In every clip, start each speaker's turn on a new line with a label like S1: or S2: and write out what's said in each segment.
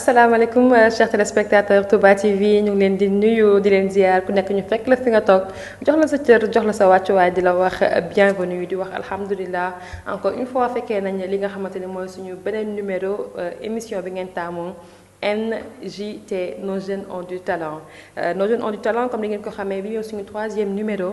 S1: asalaamaaleykum chers téléspectateurs Touba TV ñu ngi leen di nuyu di leen ziar ku nekk ñu fekk la fi nga toog jox la sa cër jox la sa wàccuwaay di la wax bienvenue di wax alhamdulilah encore une fois fekkee nañ li nga xamante ni mooy suñu beneen numéro émission bi ngeen taamu NJT nos jeunes ont du talent nos jeunes ont du talent comme ni ngeen ko xamee bi ñëw suñu troisième numéro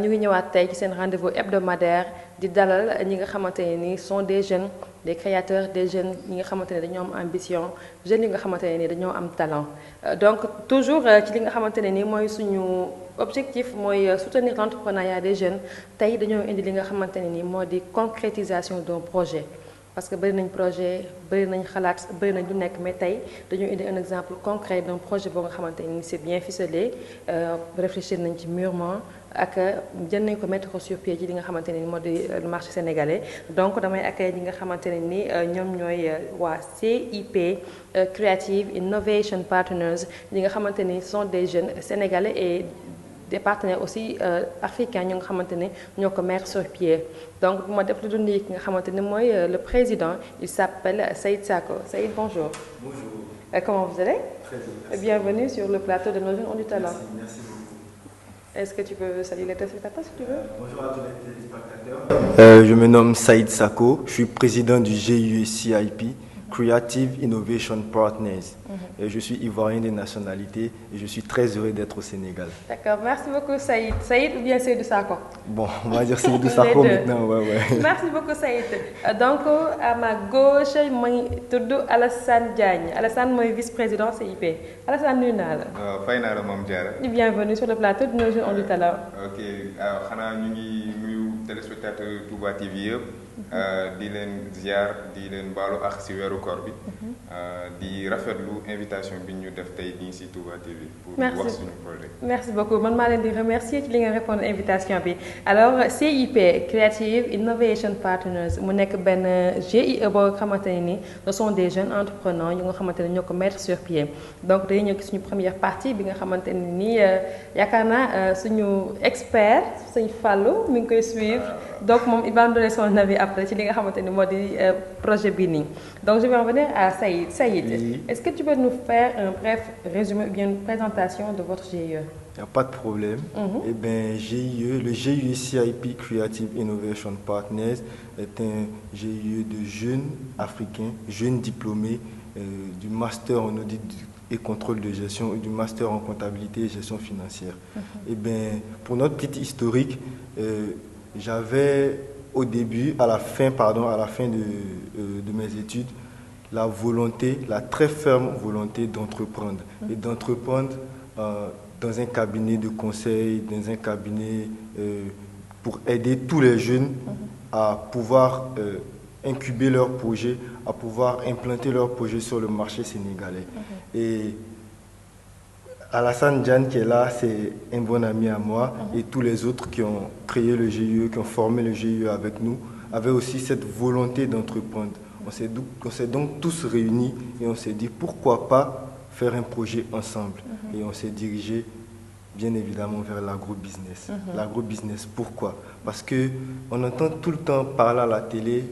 S1: ñu ngi ñëwaat tey ci seen rendez-vous hebdomadaire di dalal ñi nga xamante ne ni sont des jeunes des créateurs des jeunes ñi nga xamante ne dañoo am ambition jeunes yi nga xamante ne ni dañoo am talent donc toujours ci li nga xamante ne ni mooy suñu objectif mooy soutenir l'entrepreneuriat des jeunes tey dañoo indi li nga xamante ne ni moo di concrétisation d'un projet parce que bëri nañ projet bëri nañ xalaat bëri nañ lu nekk mais tey dañoo indi un exemple concret d'un projet boo nga xamante ni c'est bien ficelé réfléchir nañ ci mûrement ak jën nañ ko mettre sur pied ci li nga xamante ne ni moo di le marché sénégalais donc damay accueillir ñi nga xamante ne ni ñoom ñooy waa CIP Creative Innovation Partners ñi nga xamante ni sont des jeunes sénégalais et des partenaires aussi africains ñu nga xamante ne ñoo ko mettre sur pied donc bu ma def lu dul nii ki nga xamante ne mooy le président il s'appelle Saïd Sakho Saïd bonjour.
S2: Bonjour.
S1: Comment vous allez?
S2: Très bien, merci.
S1: Bienvenue sur le plateau de Nos Jeunes ont du talent.
S2: Merci beaucoup.
S1: Est-ce que tu peux saluer les téléspectateurs si tu veux?
S2: Bonjour à tous les téléspectateurs. Je me nomme Saïd Sakho, je suis président du GIE CIP, Creative Innovation Partners. Et je suis ivoirien de nationalité et je suis très heureux d'être au Sénégal.
S1: D'accord, merci beaucoup Saïd. Saïd ou bien Seydou Sakho?
S2: Bon, on va dire Seydou Sakho maintenant, ouais.
S1: Merci beaucoup Saïd. Donc à ma gauche mooy tudd Alassane Diagne Alassane mooy vice-président CIP Alassane nuyu naa la.
S3: fay naa la Mame Diarra.
S1: Bienvenue sur le plateau de Nos Jeunes ont du talent.
S3: ok alors xanaa ñu ngi nuyu téléspectateur Touba TV yëpp. di leen ziar di leen baalu ak ci weeru koor bi. di rafetlu invitation bi ñu def tey nii ci Touba TV. pour wax suñu projet.
S1: merci beaucoup man maa leen di remercier ci li nga répondre invitation bi alors CIP Creative Innovation Partners mu nekk benn GIE boo xamante ne ni ce sont des jeunes entrepreneurs yu nga xamante ne ñoo ko mettre sur pied donc dañuy ñëw ci suñu première partie bi nga xamante ne ni yaakaar naa suñu expert suñu Fallou mi ngi koy suivre donc moom il va me donner son avis après ci li nga xamante ni moo di projet bi nii donc je vais revenir à Saïd. Saïd, oui. Est-ce que tu peux nous faire un bref résumé ou bien une présentation de votre GIE?
S2: Il n'y a pas de problème. Eh bien, le GIE CIP Creative Innovation Partners est un GIE de jeunes africains, jeunes diplômés du master en audit et contrôle de gestion et du master en comptabilité et gestion financière. Eh bien, pour notre petit historique, j'avais au début, à la fin de mes études, la volonté, la très ferme volonté d'entreprendre et d'entreprendre dans un cabinet de conseil, dans un cabinet pour aider tous les jeunes à pouvoir incuber leurs projets, à pouvoir implanter leurs projets sur le marché sénégalais. Et Alassane Diagne qui est là, c'est un bon ami à moi et tous les autres qui ont créé le GIE, qui ont formé le GIE avec nous, avaient aussi cette volonté d'entreprendre. On s'est donc tous réunis et on s'est dit pourquoi pas faire un projet ensemble. Et on s'est dirigé bien évidemment vers l'agrobusiness. L'agrobusiness, pourquoi? Parce qu'on entend tout le temps parler à la télé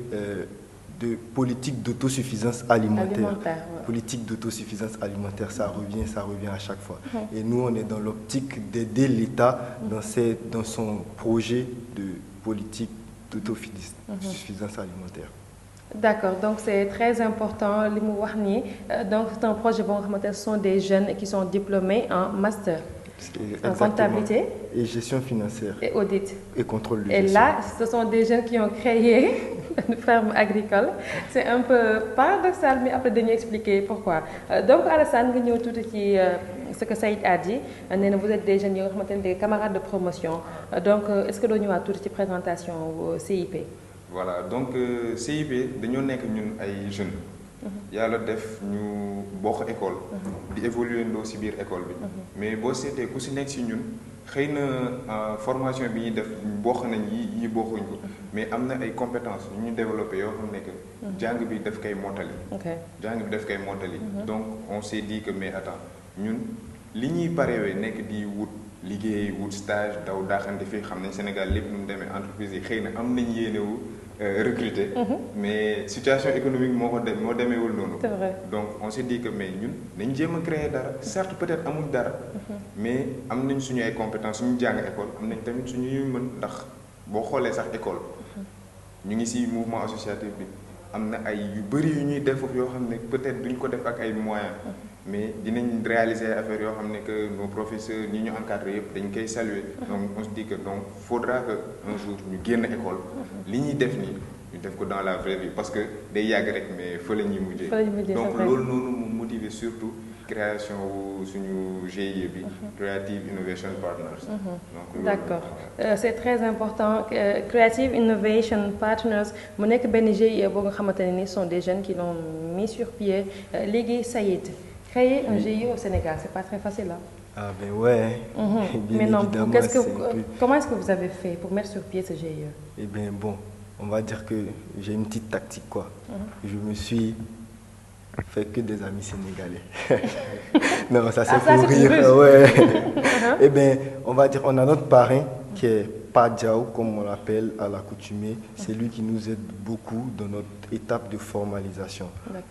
S2: de politique d'autosuffisance alimentaire. Politique d'autosuffisance alimentaire, ça revient à chaque fois. Et nous, on est dans l'optique d'aider l'État dans son projet de politique d'autosuffisance alimentaire.
S1: D'accord, donc c'est très important li mu wax nii donc c'est un projet boo nga xamante ne ce sont des jeunes qui sont diplômés en master. En comptabilité
S2: et gestion financière
S1: et audit
S2: et contrôle de gestion.
S1: Et là, ce sont des jeunes qui ont créé une ferme agricole. C'est un peu paradoxal, mais après dañuy expliquer pourquoi. Donc Alassane nga ñëw tuuti ci ce que Saïd a dit nee na vous êtes des jeunes yoo nga xamante ne des camarades de promotion donc est-ce que doo ñëwaat tuuti ci présentation CIP.
S3: Voilà donc CIP dañoo nekk ñun ay jeunes. yàlla def ñu bokk école. di évoluer ndoo ci biir école bi. mais boo seetee ku ci nekk ci ñun xëy na formation bi ñuy def bokk nañ yi bokkuñ ko. mais am na ay compétences yu ñu développé yoo xam ne que jàng bi daf koy mottali. jàng bi daf koy mottali. donc on s'est dit que mais attends ñun li ñuy parewee nekk di wut liggéey wut stage daw daaxante fii xam nañ Sénégal lépp nu mu demee entreprise yi xëy na am nañ yéene wu recruter. Mais situation économique moo demeewul noonu.
S1: C'est vrai.
S3: Donc on s'est dit que mais ñun nañ jéem a créer dara certes peut-être amuñ dara. mais am nañ suñu ay compétences suñu jàng école am nañ tamit suñuy mën ndax boo xoolee sax école. ñu ngi ci mouvement associatif bi am na ay yu bëri yu ñuy def yoo xam ne peut-être duñ ko def ak ay moyens. mais dinañ réaliser affaire yoo xam ne que nos professeurs ñi ñu encadré yëpp dañ koy saluer. donc on se dit que donc faudra que un jour ñu génn école. li ñuy def nii ñu def ko dans la vraie vie parce que day yàgg rek mais fa la ñuy mujjee. donc loolu noonu mu motiver surtout création wu suñu GIE bi. Creative Innovation Partners. donc
S1: d'accord c'est très important Creative Innovation Partners mu nekk benn GIE boo nga xamante ne ni sont des jeunes qui l'ont mis sur pied léegi Saïd. Créer un GIE au Sénégal, c'est pas très facile, hein?
S2: Ah ben ouais. Bien
S1: mais non,
S2: évidemment,
S1: comment est-ce que vous avez fait pour mettre sur pied ce GIE?
S2: Eh bien bon, on va dire que j'ai une petite tactique quoi. Je me suis fait que des amis sénégalais. Non, ça c'est pour rire. Ouais. Eh bien, on va dire, on a notre parrain qui est Padjao, comme on l'appelle à l'accoutumée. C'est lui qui nous aide beaucoup dans notre étape de formalisation.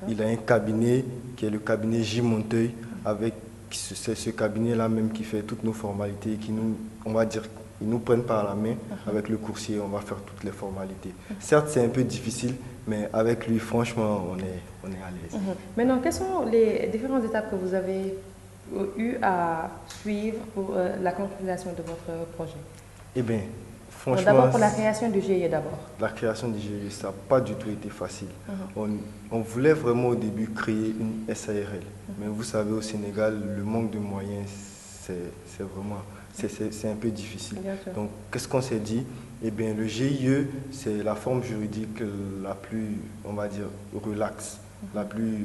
S2: Il a un cabinet qui est le cabinet J. Monteuil, avec c'est ce cabinet-là même qui fait toutes nos formalités, qui nous, on va dire, ils nous prennent par la main. Avec le coursier, on va faire toutes les formalités. Certes, c'est un peu difficile, mais avec lui, franchement, on est à l'aise.
S1: Maintenant, quelles sont les différentes étapes que vous avez eu à suivre pour la concrétisation de votre projet?
S2: Eh bien, franchement...
S1: D'abord pour la création du GIE d'abord.
S2: La création du GIE, ça n'a pas du tout été facile. On voulait vraiment au début créer une SARL. Mais vous savez, au Sénégal, le manque de moyens, c'est vraiment... C'est un peu difficile. Donc, qu'est-ce qu'on s'est dit? Eh bien, le GIE, c'est la forme juridique la plus, on va dire, relaxe, la plus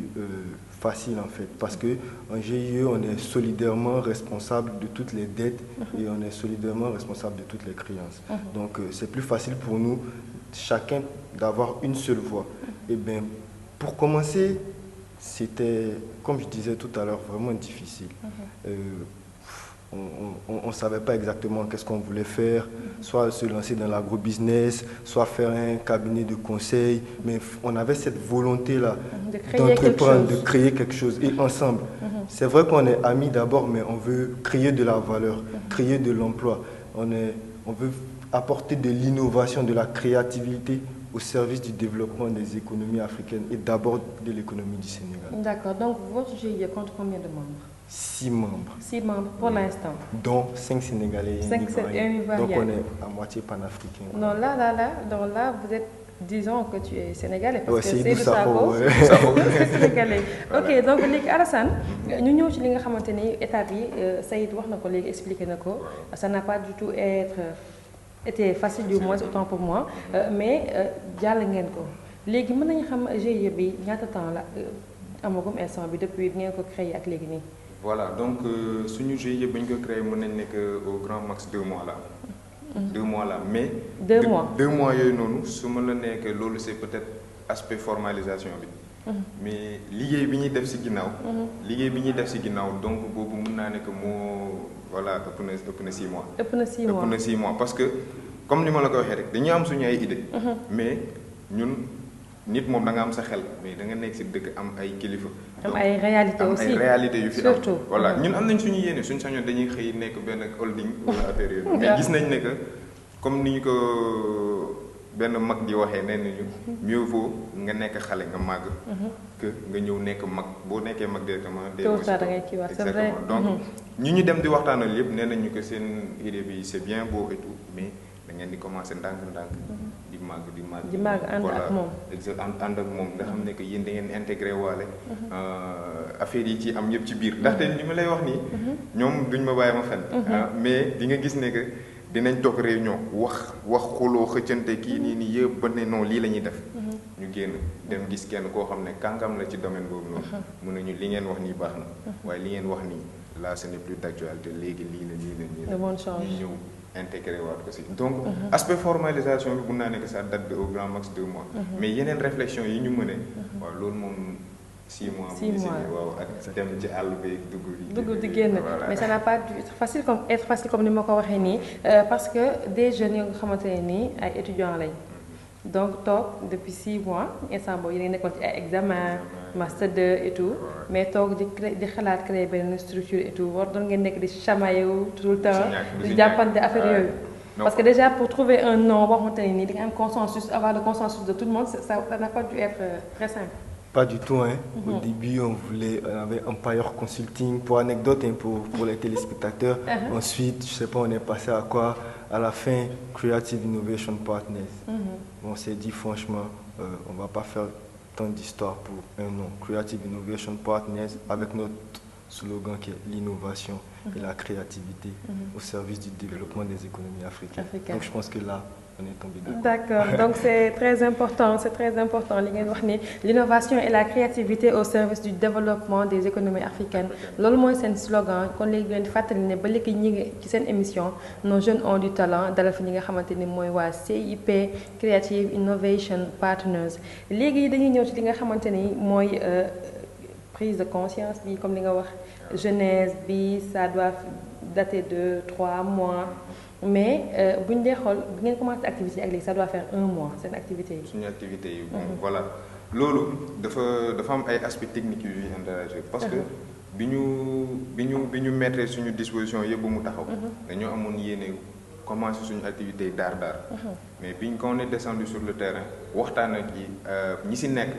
S2: facile en fait. Parce qu'en GIE, on est solidairement responsable de toutes les dettes et on est solidairement responsable de toutes les créances. Donc, c'est plus facile pour nous, chacun, d'avoir une seule voix. Eh bien, pour commencer, c'était, comme je disais tout à l'heure, vraiment difficile. On ne savait pas exactement qu'est-ce qu'on voulait faire, soit se lancer dans l'agro-business, soit faire un cabinet de conseil, mais on avait cette volonté-là d'entreprendre, de créer quelque chose, et ensemble. C'est vrai qu'on est amis d'abord, mais on veut créer de la valeur, créer de l'emploi. On veut apporter de l'innovation, de la créativité au service du développement des économies africaines et d'abord de l'économie du Sénégal.
S1: D'accord, donc votre GIE compte combien de membres?
S2: 6 membres.
S1: 6 membres pour l'instant.
S2: Dont 5 Sénégalais et 1 Ivoirien. Donc on est à moitié panafricain.
S1: Non, là, vous êtes, disons que tu es sénégalais. Parce que
S2: c'est
S1: de Sabo. C'est sénégalais. Ok, donc léegi Alassane, ñu ñëw ci li nga xamante ni état bi Saïd wax na ko léegi expliqué na ko, ça n'a pas du tout été facile du moins autant pour moi, mais jàll ngeen ko. Léegi mën nañu xam GIE bi ñaata temps la amagum instant bi depuis ngeen ko créé ak léegi nii.
S3: Voilà, donc suñu GIE ba ñu ko créé mën nañ nekk au grand max 2 mois là. 2 mois là, mais
S1: 2 mois
S3: 2 mois yooyu noonu su ma la nekk loolu c'est peut-être aspect formalisation bi. Mais liggéey bi ñuy def ci ginnaaw. liggéey bi ñuy def ci ginnaaw donc boobu mën naa ne que moo voilà ëpp na 6 mois.
S1: ëpp na 6 mois
S3: ëpp na 6 mois parce que comme ni ma la ko waxee rek dañuy am suñu ay idée. mais ñun nit moom da nga am sa xel mais da nga nekk ci dëkk am ay kilifa.
S1: am ay réalité aussi
S3: am ay réalité yu fi am.
S1: surtout
S3: voilà ñun am nañ suñu yéene suñu sañoon dañuy xëy nekk benn holding wala affaire yooyu. mais gis nañ ne que comme ni ñu ko benn mag di waxee nee nañu mieux vaut nga nekk xale nga màgg. que nga ñëw nekk mag boo nekkee mag directement.
S1: exactement
S3: donc ñu dem di waxtaanal yëpp nee nañu que seen idée bi c'est bien beau et tout mais da ngeen di commencer ndànk-ndànk. di màgg
S1: ànd ak moom.
S3: ànd ak moom nga xam ne que yéen da ngeen intégré waale affaire yi ci am yëpp ci biir ndaxte li ma lay wax nii ñoom duñ ma bàyyi ma fen mais di nga gis ne que dinañ toog réunion wax xuloo xëccante kii nii yëpp ba ne non lii la ñuy def ñu génn dem gis kenn koo xam ne kàngam la ci domaine boobu noonu mun nañu li ngeen wax nii baax na waaye li ngeen wax nii là ce n'est plus d'actualité léegi lii la ñu ñëw intégré waat ko si donc aspect formalisation bi mun naa ne que ça date de au grand max 2 mois mais yeneen réflexion yi ñu mëne waaw loolu moom 6 mois waaw ak dem ci àll bi
S1: dugg di génn mais ça n'a pas être facile comme ni ma ko waxee nii parce que des jeunes yi nga xamante ne nii ay étudiants lañ donc toog depuis 6 mois instant boobu yéen a nekkoon ci ay examen master 2 et tout mais toog di xalaat créer benn structure et tout war doon ngeen nekk di chamailler tout le temps di jàppante affaire yooyu. Parce que déjà pour trouver un nom boo xamante ne nii di nga am consensus, avoir le consensus de tout le monde, ça n'a pas dû être très simple.
S2: Pas du tout. Hein. Au début, on avait Empire Consulting pour anecdote, hein, pour les téléspectateurs. Ensuite, je sais pas, on est passé à quoi? À la fin, Creative Innovation Partners. On s'est dit franchement, on va pas faire tant d'histoires pour un nom. Creative Innovation Partners avec notre slogan qui est l'innovation et la créativité au service du développement des économies africaines. Donc je pense que là, on est tombé d'accord.
S1: D'accord, donc c'est très important, l'innovation et la créativité au service du développement des économies africaines. Loolu mooy seen slogan kon léegi leen di fàttali ne ba léegi ñi ngi ci seen émission nos jeunes ont du talent dalal fi ñi nga xamante ni mooy waa CIP Creative Innovation Partners. Léegi dañuy ñëw ci li nga xamante ni mooy prise de conscience bi comme li nga wax jeunesse bi ça doit dater de 3 mois. Mais bu ñu dee xool bu ngeen commencé activité ak léegi ça doit faire 1 mois seen activité yi.
S3: suñu activité yi bon voilà loolu dafa am ay aspects techniques yu ñuy interagir parce que bi ñu mettre suñu disposition yëpp ba mu taxaw. dañoo amoon yéene commencé suñu activité yi daar. mais biñ ko on est descendu sur le terrain waxtaan ak ñi si nekk.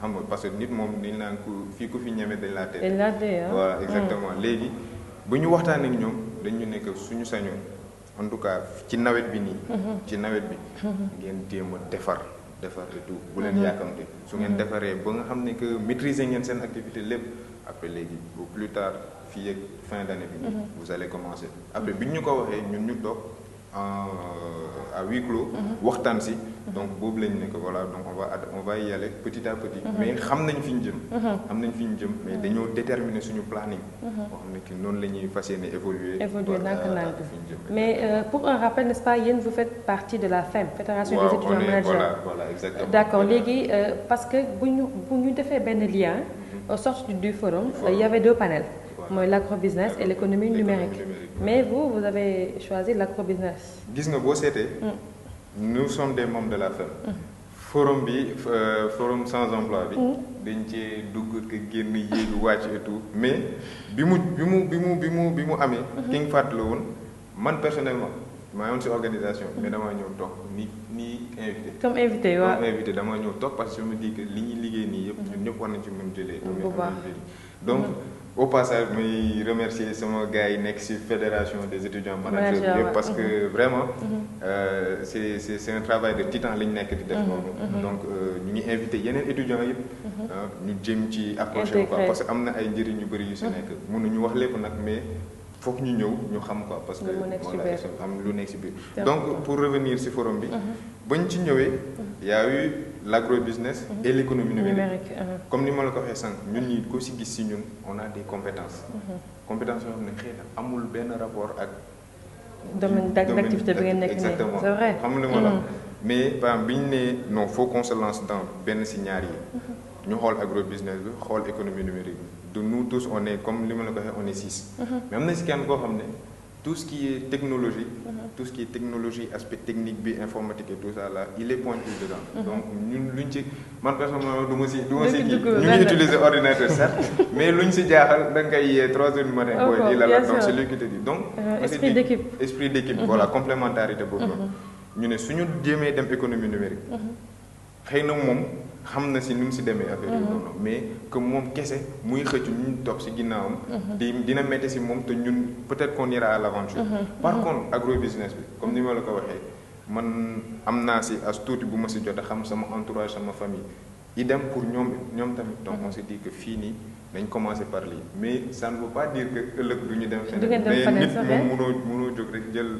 S3: xam nga parce que nit moom dañ naan ku fi ñeme dañ laa teel.
S1: dañ laa teel
S3: voilà exactement léegi bu ñu waxtaan ak ñoom dañu nekk suñu sañoon. En tout cas ci nawet bi nii. ci nawet bi. ngeen jéem a defar et tout bu leen yàkkamte su ngeen defaree ba nga xam ne que maîtriser ngeen seen activité lépp après léegi au plus tard fii ak fin d'année bi. vous allez commencer après bi ñu ko waxee ñun ñu toog à huis clos. waxtaan si. donc boobu lañ ne que voilà donc on va y aller petit à petit. mais xam nañ fi ñu jëm. mais dañoo déterminer suñu planning. boo xam ne que noonu la ñuy fas yéene évoluer
S1: ndànk-ndànk mais pour un rappel n'est-ce pas yéen vous faites partie de la FEM fédération des étudiants managers.
S3: voilà exactement.
S1: d'accord léegi parce que bu ñu defee benn lien. au sortir du forum il y avait 2 panels. mooy l'agrobusiness et l'économie numérique. Mais vous avez choisi l'agrobusiness.
S3: Gis nga boo seetee. Nous sommes des membres de la FEM. Forum sans emploi bi. dañ cee dugg ak génn yéegu wàcc et tout mais bi mu amee. King Fahd la woon man personnellement maa yoon si organisation. mais damaa ñëw toog ni invité.
S1: comme invité waaw
S3: comme invité damaa ñëw toog parce que je me dis que li ñuy liggéey nii yëpp ñun ñëpp war nañ ci mën jëlee. donc. Au passage muy remercier sama gars yi nekk ci fédération des étudiants managers yëpp parce que vraiment c'est un travail de titan li ñu nekk di def noonu donc ñu ngi invité yeneen étudiants yëpp ñu jëm ci approché quoi parce que am na ay njëriñ yu bëri yu ci nekk mënuñu wax lépp nag mais foog ñu ñëw ñu xam quoi parce que voilà am lu nekk ci biir donc pour revenir ci forum bi bañ ci ñëwee y a eu l'agrobusiness et l'économie numérique. Comme ni ma la ko waxee sànq ñun ñi ko ci gis ci ñun on a des compétences. compétences yoo xam ne xëy na amul benn rapport ak.
S1: domaine d'activité bi ngeen nekk nii c'est vrai.
S3: xam nga ma la mais par exemple bi ñu nee non faut qu'on se lance dans benn ci ñaar yi. ñu xool agrobusiness bi xool économie numérique bi de nous tous on est comme li ma la ko waxee on est 6. mais am na ci kenn koo xam ne. Tout ce qui est technologie, aspect technique bi informatique et tout ça là il est pointu dedans. Donc ñun luñ ci man personnellement du ma si kii ñu ngi utiliser ordinateur certes mais luñ si jaaxal da nga koy yee 3 heures du matin. booy di la donc c'est lui qui te dit donc. esprit d'équipe voilà complémentarité boobu noonu. ñu ne suñu jéemee dem économie numérique. xëy na moom xam na si ni mu si demee affaire yi noonu mais que moom kese muy xëccu ñu topp si ginnaawam. dina métti si moom te ñun peut-être qu'on ira à l'aventure. Par contre agrobusiness bi comme ni ma la ko waxee man am naa si as tuuti bu ma si jot a xam sama entourage sama famille idem pour ñoom tamit donc on s'est dit que fii nii dañ commencer par lii mais ça ne veut pas dire que ëllëg du ñu dem feneen mais nit moom mënoo jóg rek jël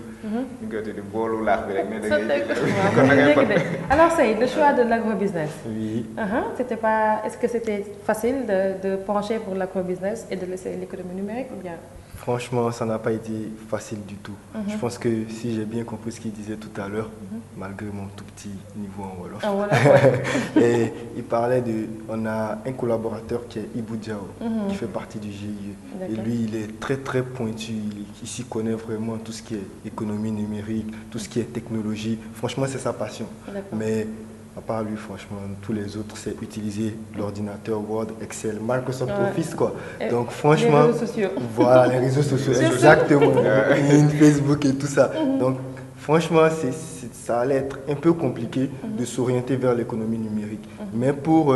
S3: ñu koy di boolu laax bi rek mais da ngay
S1: alors Sey le choix de l'agrobusiness
S2: oui
S1: est-ce que c'était facile de pencher pour l'agrobusiness et de laisser l'économie numérique ou bien
S2: Franchement, ça n'a pas été facile du tout. Je pense que si j'ai bien compris ce qu'il disait tout à l'heure, malgré mon tout petit niveau en Wolof,
S1: Ah, voilà, ouais.
S2: et il parlait on a un collaborateur qui est Ibou Diao, qui fait partie du GIE. Et
S1: D'accord.
S2: lui, il est très très pointu, il s'y connaît vraiment tout ce qui est économie numérique, tout ce qui est technologie. Franchement, c'est sa passion.
S1: D'accord.
S2: Mais à part lui, franchement, tous les autres, c'est utiliser l'ordinateur, Word, Excel, Microsoft
S1: Ouais.
S2: Office, quoi.
S1: Et
S2: Donc franchement,
S1: les réseaux sociaux.
S2: voilà, les réseaux sociaux,
S1: C'est ça.
S2: exactement, LinkedIn, Facebook et tout ça. Donc franchement, ça allait être un peu compliqué de s'orienter vers l'économie numérique. Mais pour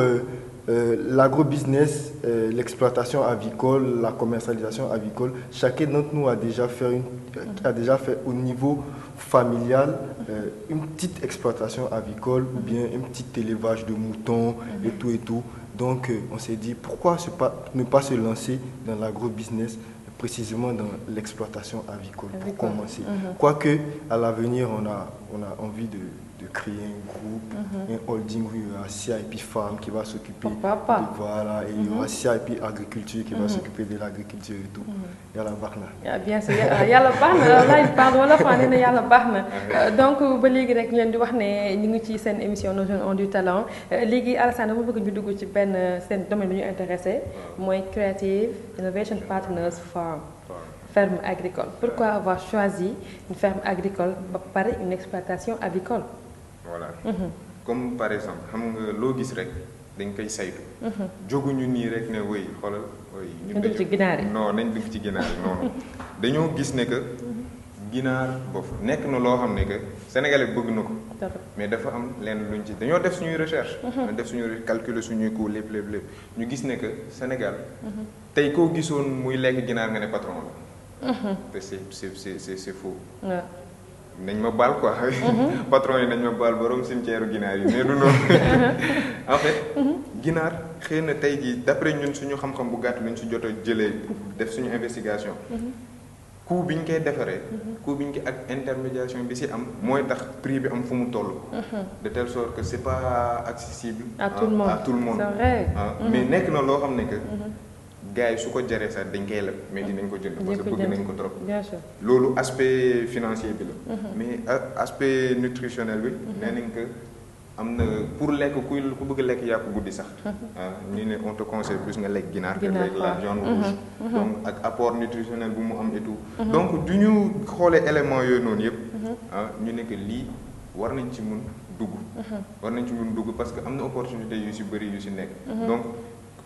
S2: l'agrobusiness, l'exploitation avicole, la commercialisation avicole, chacun d'entre nous a déjà fait au niveau familial une petite exploitation avicole ou bien un petit élevage de moutons et tout et tout. Donc on s'est dit pourquoi ne pas se lancer dans l'agrobusiness, précisément dans l'exploitation avicole pour commencer. Quoique à l'avenir on a envie de créer un groupe, un holding où il y aura CIP Farm qui va s'occuper
S1: Pourquoi pas?
S2: voilà, et il y aura CIP Agriculture qui va s'occuper de l'agriculture et tout. Yàlla baax na.
S1: Ah, bien sûr yàlla baax na là il parle wala faa nee na yàlla baax na donc ba léegi rek ñu leen di wax ne ñu ngi ci seen émission Nos Jeunes ont du talent léegi Alassane dama bëgg ñu dugg ci benn seen domaine bi ñu intéressé mooy Creative Innovation Partners Farm. Ferme agricole. Pourquoi avoir choisi une ferme agricole ba pare une exploitation avicole?
S3: Voilà. Comme par exemple xam nga loo gis rek dañ koy saytu. jóguñu nii rek ne woy xoolal woy.
S1: ñu dugg ci ginaar yi
S3: non nañ dugg ci ginaar yi non dañoo gis ne que ginaar boofu nekk na loo xam ne que sénégalais bëgg na ko. mais dafa am lenn luñ ci dañoo def suñuy recherche. def suñuy calculer suñuy coût lépp ñu gis ne que Sénégal. tey koo gisoon muy lekk ginaar nga ne patron la. te c'est faux. nañ ma baal quoi. patron yi nañ ma baal borom cimetière ginaar yi mais du noonu. en fait. ginaar xëy na tey jii d'après ñun suñu xam-xam bu gàtt lañ si jot a jëlee def suñu investigation. coût bi ñu koy defaree. coût bi ñu koy ak intermédiation bi si am mooy tax prix bi am fu mu toll. de telle sorte que c'est pas accessible.
S1: à tout le monde c'est vrai.
S3: mais nekk na loo xam ne que. gars yi su ko jaree sax dañ koy leb mais dinañ ko jënd parce que bëgg nañ ko trop.
S1: bien sûr
S3: loolu aspect financier bi la. mais aspect nutritionnel bi. nee nañ que am na pour lekk ku bëgg lekk yàpp guddi sax. ñu ne on te conseille plus nga lekk ginaar que lekk la viande rouge. donc ak apport nutritionnel bu mu am et tout. donc du ñu xoolee éléments yooyu noonu yëpp. ñu ne que lii war nañ ci mun dugg. war nañ ci mun dugg parce que am na opportunité yu si bëri yu si nekk. donc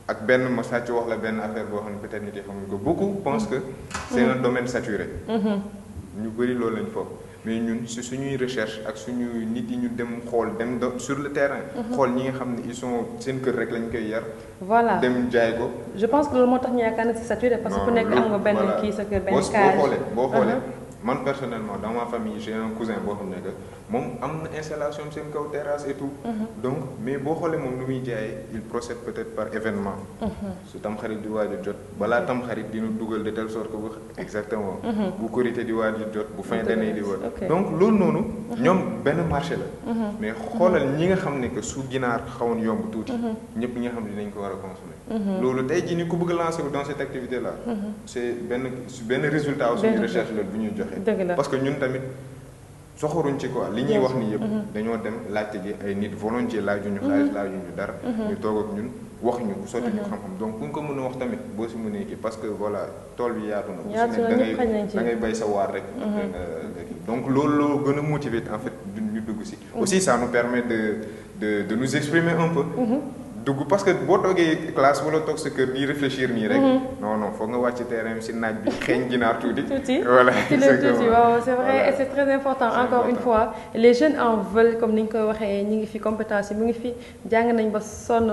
S3: ak benn ma sàcc wax la benn affaire boo xam ne peut-être nit yi xamuñ ko beaucoup pensent que c'est un domaine saturé. ñu bëri loolu lañ foofu mais ñun si suñuy recherche ak suñuy nit yi ñu dem xool dem sur le terrain. xool ñi nga xam ne ils sont seen kër rek lañ koy yar.
S1: voilà
S3: dem jaay ko.
S1: je pense que loolu moo tax ñu yaakaar ne c'est saturé parce que ku nekk am nga benn kii sa kër benn cage.
S3: boo xoolee man personnellement dans ma famille j'ai un cousin boo xam ne que moom am na installation seen kaw terrasse et tout. donc mais boo xoolee moom lu muy jaayee il procède peut-être par événement. su tamxarit di waaj a jot balaa tamxarit dina dugal de telle sorte que bu exactement. bu korité di waaj a jot bu fin d'année di waaj. donc loolu noonu. ñoom benn marché la. mais xoolal ñi nga xam ne que su ginaar xawoon yomb tuuti. ñëpp ñi nga xam ne dinañ ko war a consommer. loolu tey jii ni ku bëgg lancer wu dans cette activité là. c'est benn résultat aussi suñu recherche la bu ñuy joxe. parce que ñun tamit soxoruñ ci quoi li ñuy wax ni yëpp dañoo dem laajte ji ay nit volontiers laajuñu xaalis laajuñu dara ñu toog ak ñun wax ñu sotti ñu xam-xam donc ku ñu ko mën a wax tamit boo si mënee kii parce que voilà tool bi yaatu na bu si nekk da ngay bay sa waar rek donc loolu loo gën a motiver en fait ñu dugg si aussi ça nous permet de nous exprimer un peu dugg parce que boo toogee classe wala toog sa kër di réfléchir nii rek. non foog nga wàcc terrain si naaj bi xeeñ ginaar tuuti. voilà
S1: tuuti waaw c'est vrai et c'est très important encore une fois les jeunes en veulent comme ni ñu ko waxee ñi ngi fi compétence yi mu ngi fi jàng nañ ba sonn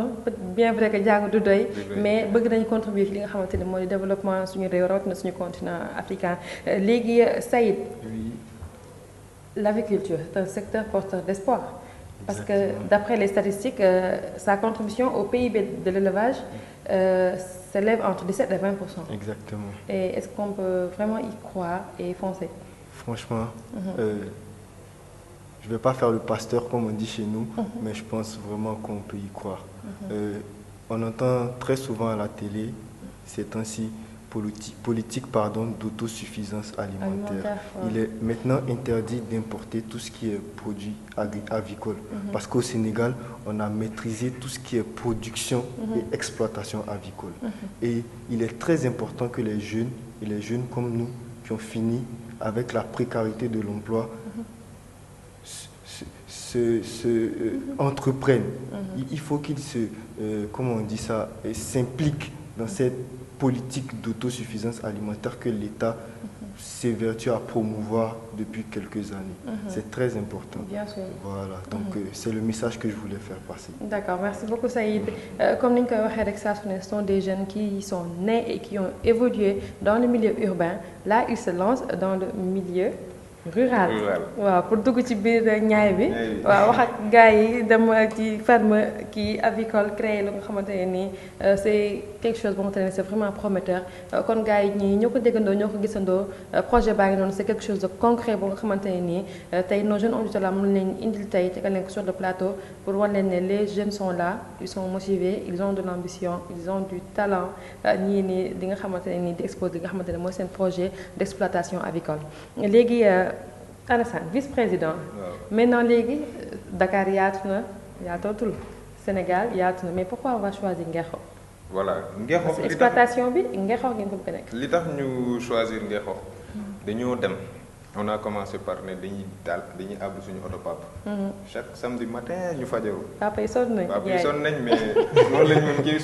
S1: bien vrai que jàng du doy. mais bëgg nañ contribuer li nga xamante ne mooy développement suñu réew rawatina suñu continent africain léegi Saïd. L'agriculture est un secteur porteur d'espoir. Parce que d'après les statistiques, sa contribution au PIB de l'élevage s'élève entre 17 et 20%.
S2: Exactement.
S1: Et est-ce qu'on peut vraiment y croire et foncer?
S2: Franchement, je ne vais pas faire le pasteur comme on dit chez nous, mais je pense vraiment qu'on peut y croire. On entend très souvent à la télé, ces temps-ci, politique d'autosuffisance alimentaire.
S1: Ouais.
S2: Il est maintenant interdit d'importer tout ce qui est produit avicole. Parce qu'au Sénégal, on a maîtrisé tout ce qui est production et exploitation avicole. Et il est très important que les jeunes comme nous, qui ont fini avec la précarité de l'emploi, entreprennent. Il faut qu'ils s'impliquent dans cette politique d'autosuffisance alimentaire que l'État s'évertue à promouvoir depuis quelques années. C'est très important.
S1: Bien sûr.
S2: Voilà, donc c'est le message que je voulais faire passer.
S1: D'accord, merci beaucoup Saïd. Comme nous l'avons dit, ce sont des jeunes qui sont nés et qui ont évolué dans le milieu urbain. Là, ils se lancent dans le milieu rural. Waaw pour dugg ci biir ñaay bi waaw wax ak gars yi dem ci ferme kii avicole créé lu nga xamante ne nii c'est quelque chose boo xamante ne c'est vraiment prometteur kon gars yi ñii ñoo ko déggandoo ñoo ko gisandoo projet baa ngi noonu c'est quelque chose de concret boo nga xamante ne nii tey nos jeunes auditeurs là mën leen indil tey tegal leen ko sur le plateau pour wan leen ne les jeunes sont là ils sont motivés ils ont de l'ambition ils ont du talent ñii nii di nga xamante ne nii di exposer li nga xamante ne mooy seen projet d'exploitation avicole léegi Alassane vice-président. Maintenant léegi Dakar yaatu na yaatootul Sénégal yaatu na mais pourquoi on va choisir Ngexo?
S3: Voilà Ngexo
S1: parce que exploitation bi Ngexo ngeen ko bëgg nekk.
S3: li tax ñu choisir Ngexo dañoo dem on a commencé par ne dañuy àbb suñu oto papa. chaque samedi matin ñu fajaru.
S1: papa yi sonn nañ.
S3: papa yi sonn nañ mais noonu lañ mën kii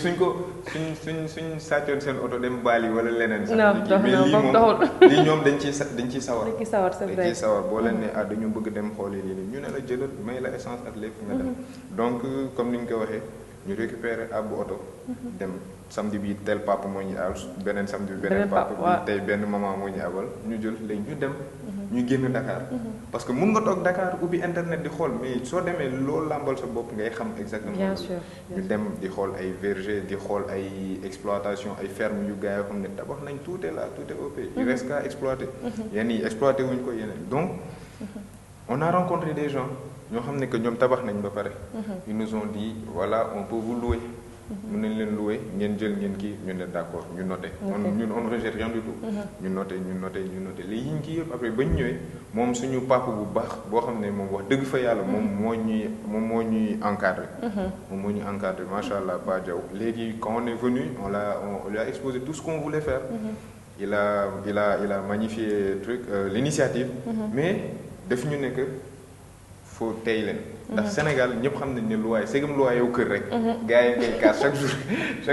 S3: suñ sàccoon seen oto dem baali wala leneen. sax mais lii ñoom dañ ciy sawar.
S1: dañ ciy sawar c'est vrai
S3: dañ ciy sawar boo leen ne dañu bëgg dem xooli lii ñu ne la jëlal may la essence ak lépp nga dem. donc comme ni nga ko waxee ñu récupérer àbbu oto. dem samedi bi tel papa moo ñu abal beneen samedi bi beneen papa bi tey benn maman moo ñu abal ñu jël léegi ñu dem. ñu génn Dakar parce que mun nga toog Dakar ubbi internet di xool mais soo demee loolu làmbal sa bopp ngay xam exactement.
S1: bien sûr
S3: ñu dem di xool ay verger di xool ay exploitation ay ferme yu gars yoo xam ne tabax nañ tout est là tout est OP. il reste qu'à exploiter. yenn yi exploiter wuñ ko yeneen donc on a rencontré des gens ñoo xam ne que ñoom tabax nañ ba pare. ils nous ont dit voilà on peut vous louer. mën nañ leen louer ngeen jël ngeen kii ñu ne d'accord ñu noté. on ne rejette rien du tout. ñu noté léegi ñu kii yëpp après ba ñu ñëwee moom suñu papa bu baax boo xam ne moom wax dëgg fa yàlla moom moo ñuy encadré. moom moo ñuy encadré macha allah Ba Diaw léegi quand on est venu on lui a exposé tout ce qu'on voulait faire. il a magnifié l'initiative. mais daf ñu ne que faut tey leen. ndax Sénégal ñëpp xam nañ ne luwaay segam luwaay yow kër rek. gars yi ngay kaas chaque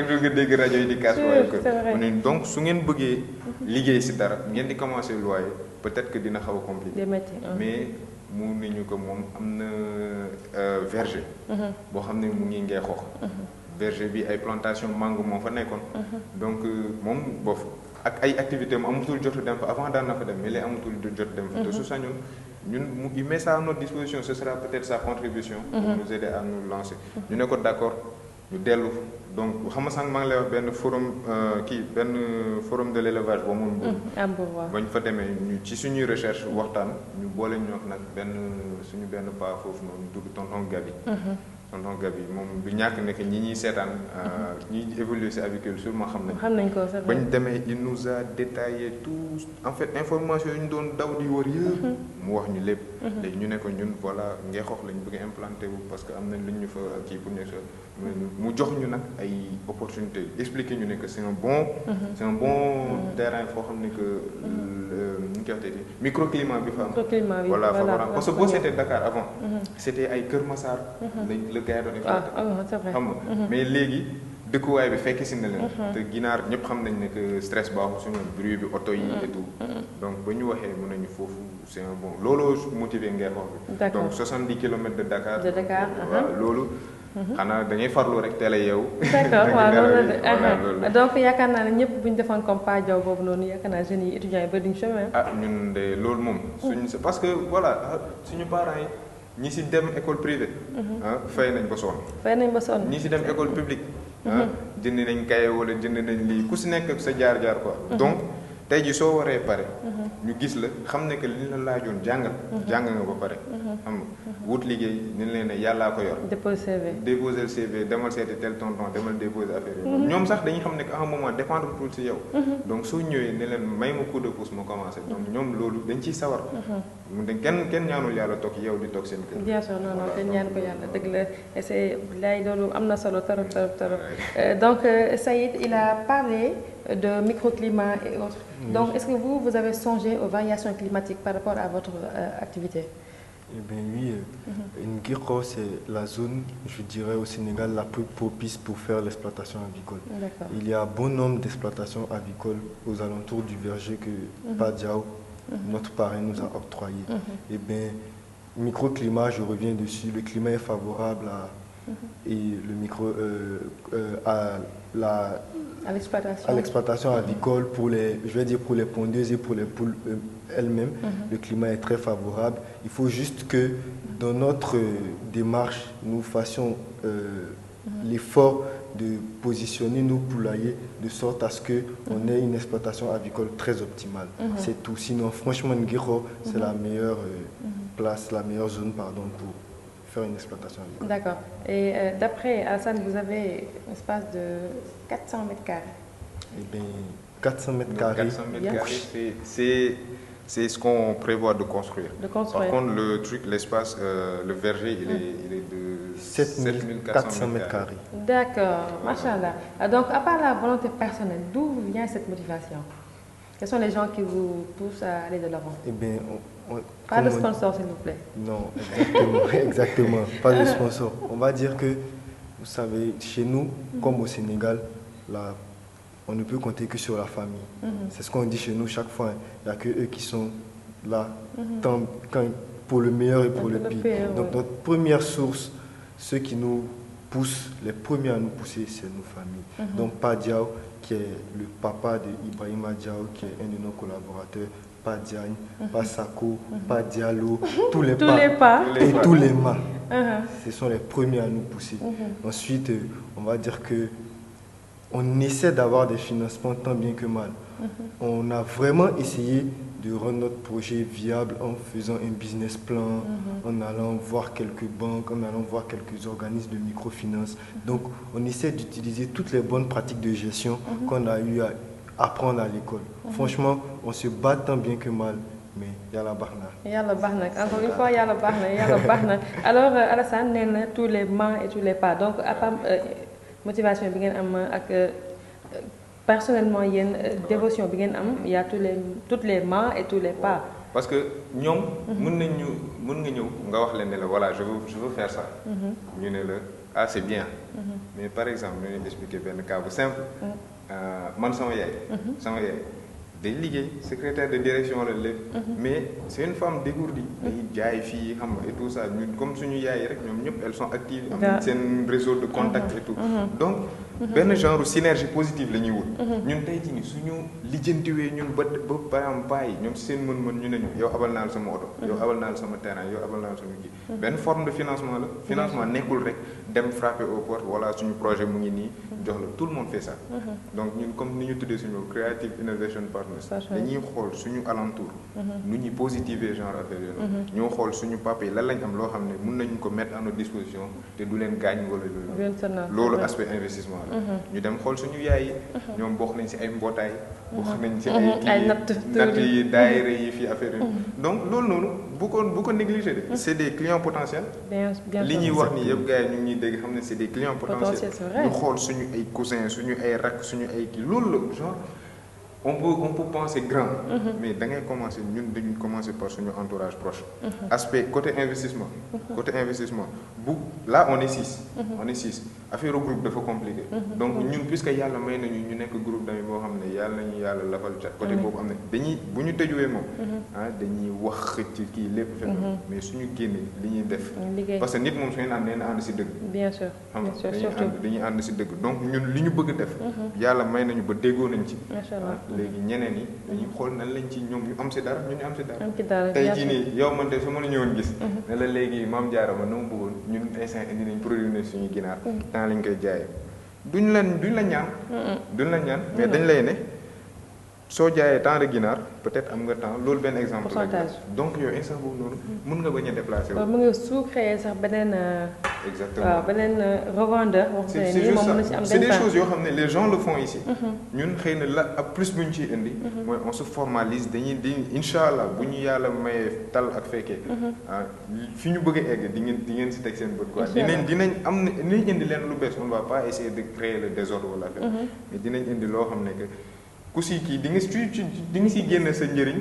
S3: jour nga dégg rajo yi di kaas luwaay kër. donc su ngeen bëggee liggéey si dara ngeen di commencer luwaay peut-être que dina xaw a compliqué. mais mu nañu ko moom am na verger. boo xam ne mu ngi Ngexo. verger bi ay plantation mango moo fa nekkoon. donc moom boofu ak ay activités am amatul jotu dem fa avant daan na fa dem mais léegi amatul jot dem fa. te su sañoon il met ça à notre disposition ce sera peut-être sa contribution. pour nous aider à nous lancer. ñu ne ko d'accord ñu dellu donc xam nga sànq maa ngi lay wax benn forum de l'élevage ba mun boobu. ba ñu fa demee ñu ci suñuy recherche waxtaan ñu boole ñoo nag suñu benn pas foofu noonu tudd tonton Gabi. tonton Gabi moom du ñàkk ne que ñi ñuy seetaan ñi évoluer ci avicole sûrement xam nañ ko bañ demee il nous a détaillé tout en fait information yi ñu doon daw di wër yëpp mu wax ñu lépp léegi ñu ne ko ñun voilà Ngexo lañ bëgg implanté wu parce que am nañ lu ñu fa kii pour nekk mu jox ñu nag ay opportunité expliquer ñu ne que c'est un bon terrain foo xam ne que ñu koy waxee microclimat bi fa am voilà favorable parce que boo seetee Dakar avant c'était ay Kër Massar le gars doon exploité xam nga mais léegi dëkkuwaay bi fekk si na leen te ginaar ñëpp xam nañ ne que stress baaxul suñu bruit bi oto yi et tout donc ba ñu waxee mën nañu foofu c'est un bon looloo motivé Ngexo bi donc 70 kilomètres de Dakar waaw loolu xanaa dañuy farlu rek teel a yeewu.
S1: d'accord waaw loolu la donc yaakaar naa ne ñëpp bu ñu defoon comme Pa Diaw boobu noonu yaakaar naa jeunes yi étudiants yi ba duñ chemin.
S3: ñun de loolu moom. parce que voilà suñu parents yi ñi si dem école privée. fay nañ ba sonn. ñi si dem école publique. jënd nañ kaye wala jënd nañ lii ku si nekk ak sa jaar-jaar quoi. donc tey ji soo waree pare. ñu gis la xam ne que li la laajoon jàng nga ba pare. xam nga wut liggéey ni leen ne yàllaa ko yor. déposer le CV demal seeti tel tonton demal déposer affaire yi. ñoom sax dañuy xam ne que à un moment dépendre tout si yow. donc soo ñëwee ne leen may ma coup de pouce ma commencé donc ñoom loolu dañ ciy sawar. kenn ñaanul yàlla toog yow di toog seen kër.
S1: bien sûr non non kenn ñaan ko yàlla dëgg la c'est lay loolu am na solo trop. Donc Saïd il a parlé de microclimat et autres. Donc est-ce que vous avez songé aux variations climatiques par rapport à votre activité?
S2: Eh bien oui, Nguiro c'est la zone, je dirais au Sénégal, la plus propice pour faire l'exploitation avicole. Il y a bon nombre d'exploitations avicoles aux alentours du verger que Padiao, notre parrain, nous a octroyé. Eh bien, microclimat, je reviens dessus, le climat est favorable à l'exploitation avicole pour les, je vais dire pour les pondeuses et pour les poules elles-mêmes. Le climat est très favorable. Il faut juste que dans notre démarche, nous fassions l'effort de positionner nos poulaillers de sorte à ce qu'on ait une exploitation avicole très optimale. C'est tout. Sinon, franchement, Nguiro, c'est la meilleure place, la meilleure zone pour faire une exploitation avicole.
S1: D'accord. Et d'après Alassane, vous avez un espace de 400 mètres carrés.
S2: Eh bien, 400 mètres carrés.
S3: 400 mètres carrés, c'est ce qu'on prévoit de construire. Par contre, le truc, l'espace, le verger, il est de
S2: 7400 mètres carrés.
S1: D'accord, machallah. Donc, à part la volonté personnelle, d'où vient cette motivation? Quels sont les gens qui vous poussent à aller de l'avant?
S2: Eh bien,
S1: pas de sponsor, s'il vous plaît.
S2: Non, exactement, pas de sponsor. On va dire que, vous savez, chez nous, comme au Sénégal, on ne peut compter que sur la famille. C'est ce qu'on dit chez nous chaque fois. Il n'y a que eux qui sont là, pour le meilleur et pour le pire. Donc notre première source, ceux qui nous poussent, les premiers à nous pousser, c'est nos familles. Donc Padiao, qui est le papa d'Ibrahima Diao, qui est un de nos collaborateurs, pas Diagne, pas Sako, pas Diallo, tous les pas et tous les mas. Ce sont les premiers à nous pousser. Ensuite, on va dire que on essaie d'avoir des financements tant bien que mal. On a vraiment essayé de rendre notre projet viable en faisant un business plan, en allant voir quelques banques, en allant voir quelques organismes de microfinance. Donc, on essaie d'utiliser toutes les bonnes pratiques de gestion qu'on a eu à apprendre à l'école. Franchement, on se bat tant bien que mal, mais yalla bahna.
S1: Yalla bahna. Encore une fois, yalla bahna. Alors, Alassane, néna tous les mains et tous les pas. Donc, à part motivation bi ngeen am ak personnellement yéen dévotion bi ngeen am, il y a toutes les mains et tous les pas.
S3: Parce que ñoom mën nga ñëw nga wax leen ne la voilà je veux faire ça. ñu ne la ah c'est bien. Mais par exemple ñu leen expliquer benn cas bu simple. man sama yaay day liggéey secrétaire de direction la lépp. Mais c'est une femme dégourdie. day jaay fii xam nga et tout ça ñun comme suñu yaay rek ñoom ñëpp elles sont actives. am nañ seen réseau de contact et tout. Donc benn genre synergie positive la ñuy wut. ñun tey jii nii suñu lijjantiwee ñun ba par exemple paa yi ñoom si seen mën-mën ñu ne ñu yow abal naa la sama oto. yow abal naa la sama terrain yow abal naa la sama kii. benn forme de financement la. financement nekkul rek dem frapper aux portes voilà suñu projet mu ngi nii jox la tout le monde fait ça. Donc ñun comme ni ñu tuddee suñu Creative Innovation Partners. dañuy xool suñu alentour. nu ñuy positiver genre affaire yooyu. ñoo xool suñu papier lan lañ am loo xam ne mën nañu ko mettre à notre disposition te du leen gaañ wala loolu aspect investissement la. ñu dem xool suñu yaay yi. ñoom bokk nañ si ay mbootaay. bokk nañ si ay natt yi daayira yi fii affaire yi. donc loolu noonu bu ko négliger de. c'est des clients potentiels. li ñuy wax ni yëpp gars yi ñu ngi ñuy dégg xam ne c'est des clients potentiels. ñu xool suñu ay cousins suñu ay rak suñu ay kii loolu la genre. On peut penser grand, mais da ngay commencer ñun dañuy commencer par suñu entourage proche. Aspect côté investissement. Là on est 6. On est 6. Affaire groupe dafa compliqué. Donc ñun puisque yàlla may nañu ñu nekk groupe d'amis boo xam ne yàlla nañu yàlla lafal côté boobu am na dañuy bu ñu tëjuwee moom. dañuy wax ci kii lépp fekk mais suñu génnee li ñuy def. parce que nit moom su ngeen ànd nee na ànd si dëgg.
S1: Bien sûr.
S3: dañuy ànd si dëgg donc ñun li ñu bëgg def. yàlla may nañu ba déggoo nañ ci. léegi ñeneen yi dañuy xool nan lañ ci ñoom ñu am si dara ñu am si dara. tey jii nii yow man de su ma la ñëwoon gis. ne la léegi maam Diarra ma na ma bëggoon ñun instant indi nañ produit ne suñu ginaar. temps lañ koy jaayee duñ la ñaan. mais dañ lay ne soo jaayee temps de ginaar peut-être am nga temps loolu benn exemple la
S1: pourcentage.
S3: donc yow instant boobu noonu mun nga bañ a déplacer wu.
S1: mu ngi su créé sax beneen.
S3: exactement
S1: waaw beneen revendeur. boo xam
S3: c'est
S1: ne nii
S3: juste
S1: moom mën na
S3: ça
S1: ci am
S3: c'est des
S1: gagne-pain.
S3: choses yoo xam ne les gens le font ici. ñun xëy na la ab plus bu ñu ciy indi. mooy on se formalise dañuy di incha allah bu ñu yàlla mayee tal ak fekkee. fi ñu bëgg a egg di ngeen si teg seen bët quoi. dinañ am na dinañ indi leen lu bees on va pas essayer de créer le désordre wala mais dinañ indi loo xam ne que ku si kii di nga si génne sa njëriñ.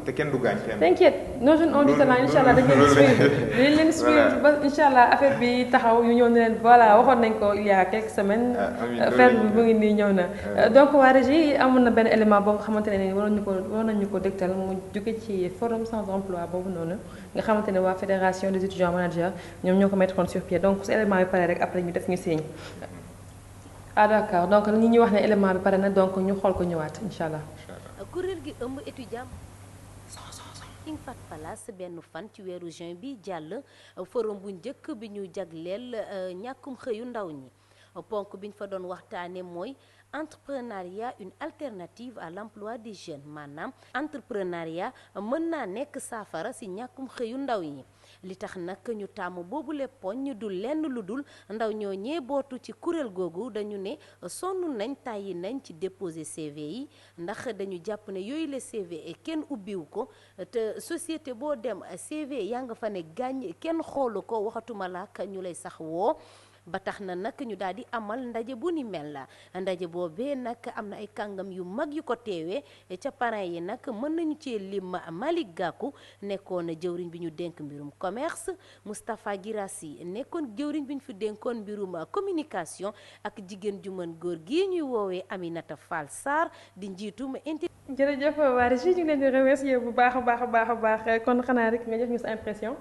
S3: te kenn du gaañ kenn.
S1: t'inquiète nos jeunes ont du talent incha allah dañ leen suivre dañ leen suivre ba incha allah affaire bi taxaw ñu ñëw ne leen voilà waxoon nañ ko il y a quelques semaines. affaire bi mu ngi nii ñëw na. donc waa régie amoon na benn élément boo nga xamante ne nii waroon nañu ko dégtal mu jóge ci forum sans emploi boobu noonu nga xamante ne waa fédération des étudiants managers ñoom ñoo ko mettre sur pied donc su élément bi pare rek après ñu def ñu signe. ah d'accord donc ñi ñuy wax ne élément bi pare na donc ñu xool ko ñëwaat incha allah.
S4: kuréel gi ëmb étudiant King Fahd Palace benn fan ci weeru juin bi jàll forum bu njëkk bi ñu jagleel ñàkkum xëyu ndaw ñi ponk bi ñu fa doon waxtaane mooy entrepreneuriat une alternative à l'emploi des jeunes maanaam entrepreneuriat mën naa nekk saafara ci ñàkkum xëyu ndaw ñi li tax nag ñu tàmm boobu le poñ du lenn lu dul ndaw ñoo ñee bootu ci kuréel googu dañu ne sonn nañ tàyyi nañ ci déposer CV yi ndax dañu jàpp ne yooyu le CV kenn ubbiwu ko te société boo dem CV yaa nga fa ne gàññ kenn xoolu ko waxatuma laak ñu lay sax woo ba tax na nag ñu daal di amal ndaje bu ni mel la ndaje boobee nag am na ay kàngam yu mag yu ko teewee ca parrain yi nag mën nañu cee lim Malick Gakou nekkoon jëwriñ bi ñu dénk mbirum commerce Moustapha Guirassi nekkoon jëwriñ bi ñu fi dénkoon mbirum communication ak jigéen ju mën góor gi ñuy woowee Aminata Fall Sarr di njiitum
S1: jërëjëf waa Régie ñu ngi leen di remercier bu baax a baax a baax a baax kon xanaa rek nga jox ñu sa impression.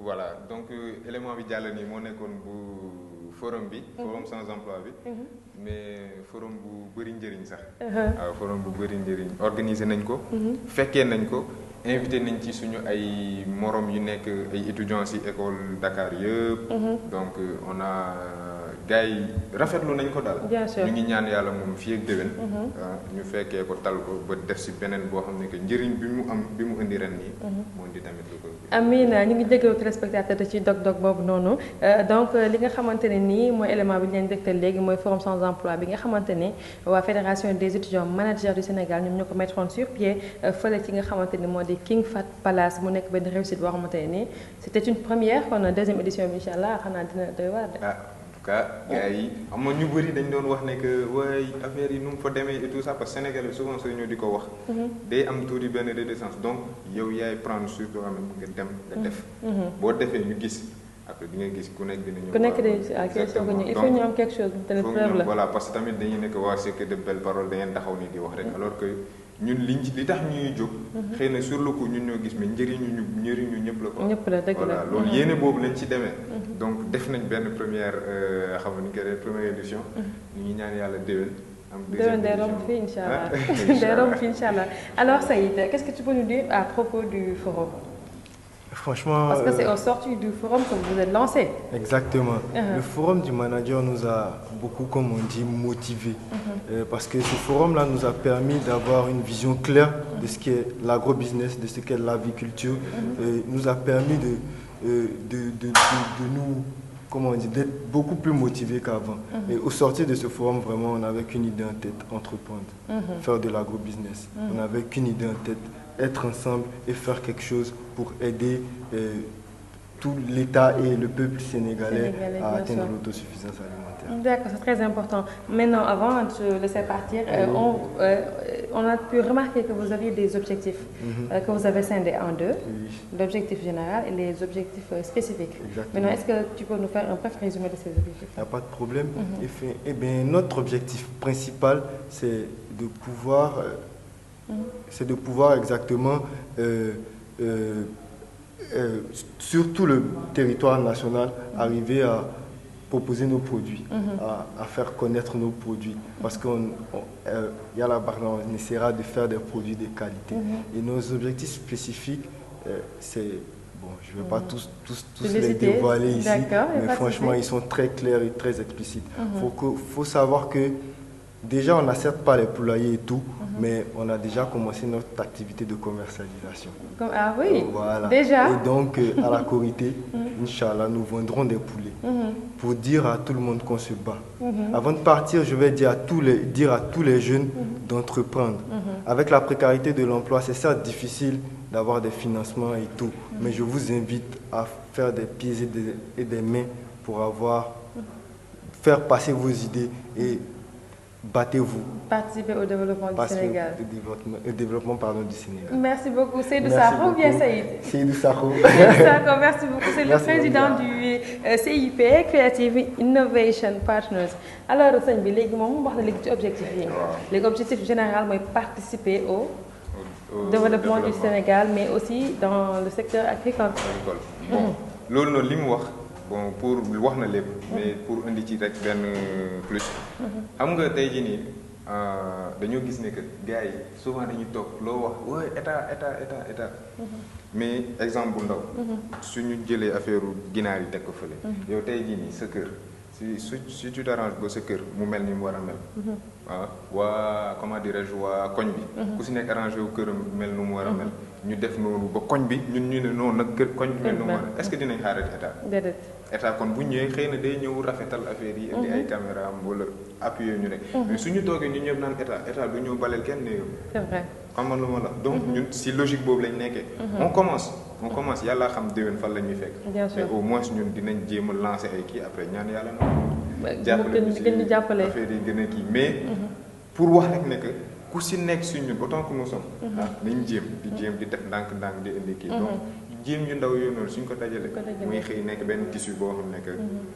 S3: voilà donc élément bi jàll nii moo nekkoon bu forum bi. forum sans emploi bi. mais forum bu bëri njëriñ sax. waaw forum bu bëri njëriñ organiser nañ ko. fekkee nañ ko invité nañ ci suñu ay morom yu nekk ay étudiants ci école Dakar yëpp. donc on a gars yi rafetlu nañ ko daal.
S1: bien sûr
S3: ñu ngi ñaan yàlla moom fii ak déwén. ñu fekkee ko tal ko ba def ci beneen boo xam ne que njëriñ bi mu indi ren nii. moo indi tamit lu ko.
S1: amiin ñu ngi jégalu téléspectateur ci dog-dog boobu noonu donc li nga xamante ne nii mooy élément bi ñu leen dégtal léegi mooy forum sans emploi bi nga xamante ne waa fédération des étudiants managers du Sénégal ñoom ñoo ko mettre sur pied fële ci nga xamante ni moo di King Fahd Palace mu nekk benn réussite boo xamante ne nii c'était une première kon deuxième édition bi incha allah xanaa dina doy waar de.
S3: En tout cas gars yi am na ñu bëri dañ doon wax ne que waay affaire yi nu mu fa demee et tout ça parce que Sénégalais souvent soo ñëw di ko wax. day am tuuti benn réticence donc yow yaay prendre sur toi-même nga dem nga def. boo defee ñu gis après di nga gis ku nekk dina ñëw.
S1: ku nekk de il faut ñu am quelque chose te preuve la.
S3: voilà parce que tamit dañuy nekk waa c'est que de belles paroles da ngeen taxaw nii di wax rek alors que ñun li tax ñuy jóg. xëy na sur le coup ñun ñoo gis mais njëriñu ñëpp la ko.
S1: ñëpp la dëgg la
S3: voilà loolu yéene boobu lañ ci demee. donc def nañ benn première xam nga ni première édition. ñu ngi ñaan yàlla déwén. am deuxième édition
S1: day romb fii incha allah day romb fii incha allah alors Saïd qu'est-ce que tu peux nous dire à propos du forum?
S2: Franchement,
S1: parce que c'est au sortir du forum que vous êtes lancé.
S2: Exactement. Le forum du manager nous a beaucoup, comme on dit, motivés. Parce que ce forum-là nous a permis d'avoir une vision claire de ce qu'est l'agro-business, de ce qu'est l'aviculture. Nous a permis de nous, comment on dit, d'être beaucoup plus motivés qu'avant. Et au sortir de ce forum, vraiment, on n'avait qu'une idée en tête, entreprendre, faire de l'agro-business. On n'avait qu'une idée en tête, être ensemble et faire quelque chose pour aider tout l'État et le peuple sénégalais à atteindre l'autosuffisance alimentaire.
S1: D'accord, c'est très important. Maintenant, avant de te laisser partir, on a pu remarquer que vous aviez des objectifs que vous avez scindés en deux. L'objectif général et les objectifs spécifiques.
S2: Exactement.
S1: Maintenant, est-ce que tu peux nous faire un bref résumé de ces objectifs?
S2: Il n'y a pas de problème. Eh bien, notre objectif principal, c'est de pouvoir exactement sur tout le territoire national arriver à proposer nos produits, à faire connaître nos produits. Parce qu'il y a la barre, on essaiera de faire des produits de qualité. Et nos objectifs spécifiques, c'est... Bon, je ne vais pas tous les dévoiler ici, mais franchement, ils sont très clairs et très explicites. Faut savoir que déjà, on n'a certes pas les poulaillers et tout, mais on a déjà commencé notre activité de commercialisation.
S1: Ah oui,
S2: voilà.
S1: Déjà.
S2: Et donc, à la Korité, Inch'Allah, nous vendrons des poulets pour dire à tout le monde qu'on se bat. Avant de partir, je vais dire à tous les jeunes d'entreprendre. Avec la précarité de l'emploi, c'est certes difficile d'avoir des financements et tout, mais je vous invite à faire des pieds et des mains pour faire passer vos idées et battez-vous.
S1: Participer au développement du Sénégal.
S2: Au développement du Sénégal.
S1: Merci beaucoup. Seydou Sakho ou bien Saïd?
S2: Seydou Sakho.
S1: Seydou Sakho, merci beaucoup. C'est le président du CIP, Creative Innovation Partners. Alors, sëñ bi léegi moom wax na léegi ci objectif yi. Léegi objectif général mooy participer au développement du Sénégal, mais aussi dans le secteur agricole.
S3: Bon, loolu noonu li mu wax bon pour wax na lépp mais pour indi ci rek benn plus xam nga tey jii nii dañoo gis ne que gars yi souvent dañuy toog loo wax waaye état mais exemple bu ndaw suñu jëlee affaire ginaar yi teg ko fële yow tey jii nii sa kër si tu t'arranges ba sa kër mu mel ni mu war a mel waa comment dirais-je waa koñ bi ku si nekk arrangé wu këram mel nu mu war a mel ñu def noonu ba koñ bi ñun ñu ne noonu nag kër koñ bi mel nu mu war a est-ce que dinañ xaarati état
S1: déedéet
S3: état kon bu ñëwee xëy na day ñëw rafetal affaire yi indi ay caméra am wala appuyer ñu rek mais suñu toogee ñu ñëpp naan état du ñëw baleel kenn néew
S1: c'est vrai
S3: xam nga lu ma la donc ñun si logique boobu lañ nekkee on commence yàlla xam déwén fan la ñuy fekk mais au moins ñun dinañ jéem a lancer ay kii après ñaan yàlla na jàppale ñu si affaire yi gën a kii mais pour wax rek ne que ku si nekk si ñun autant que nous sommes nañ jéem di def ndànk di indi kii donc jéem yu ndaw yooyu noonu suñ ko dajale muy xëy nekk benn tissu boo xam ne que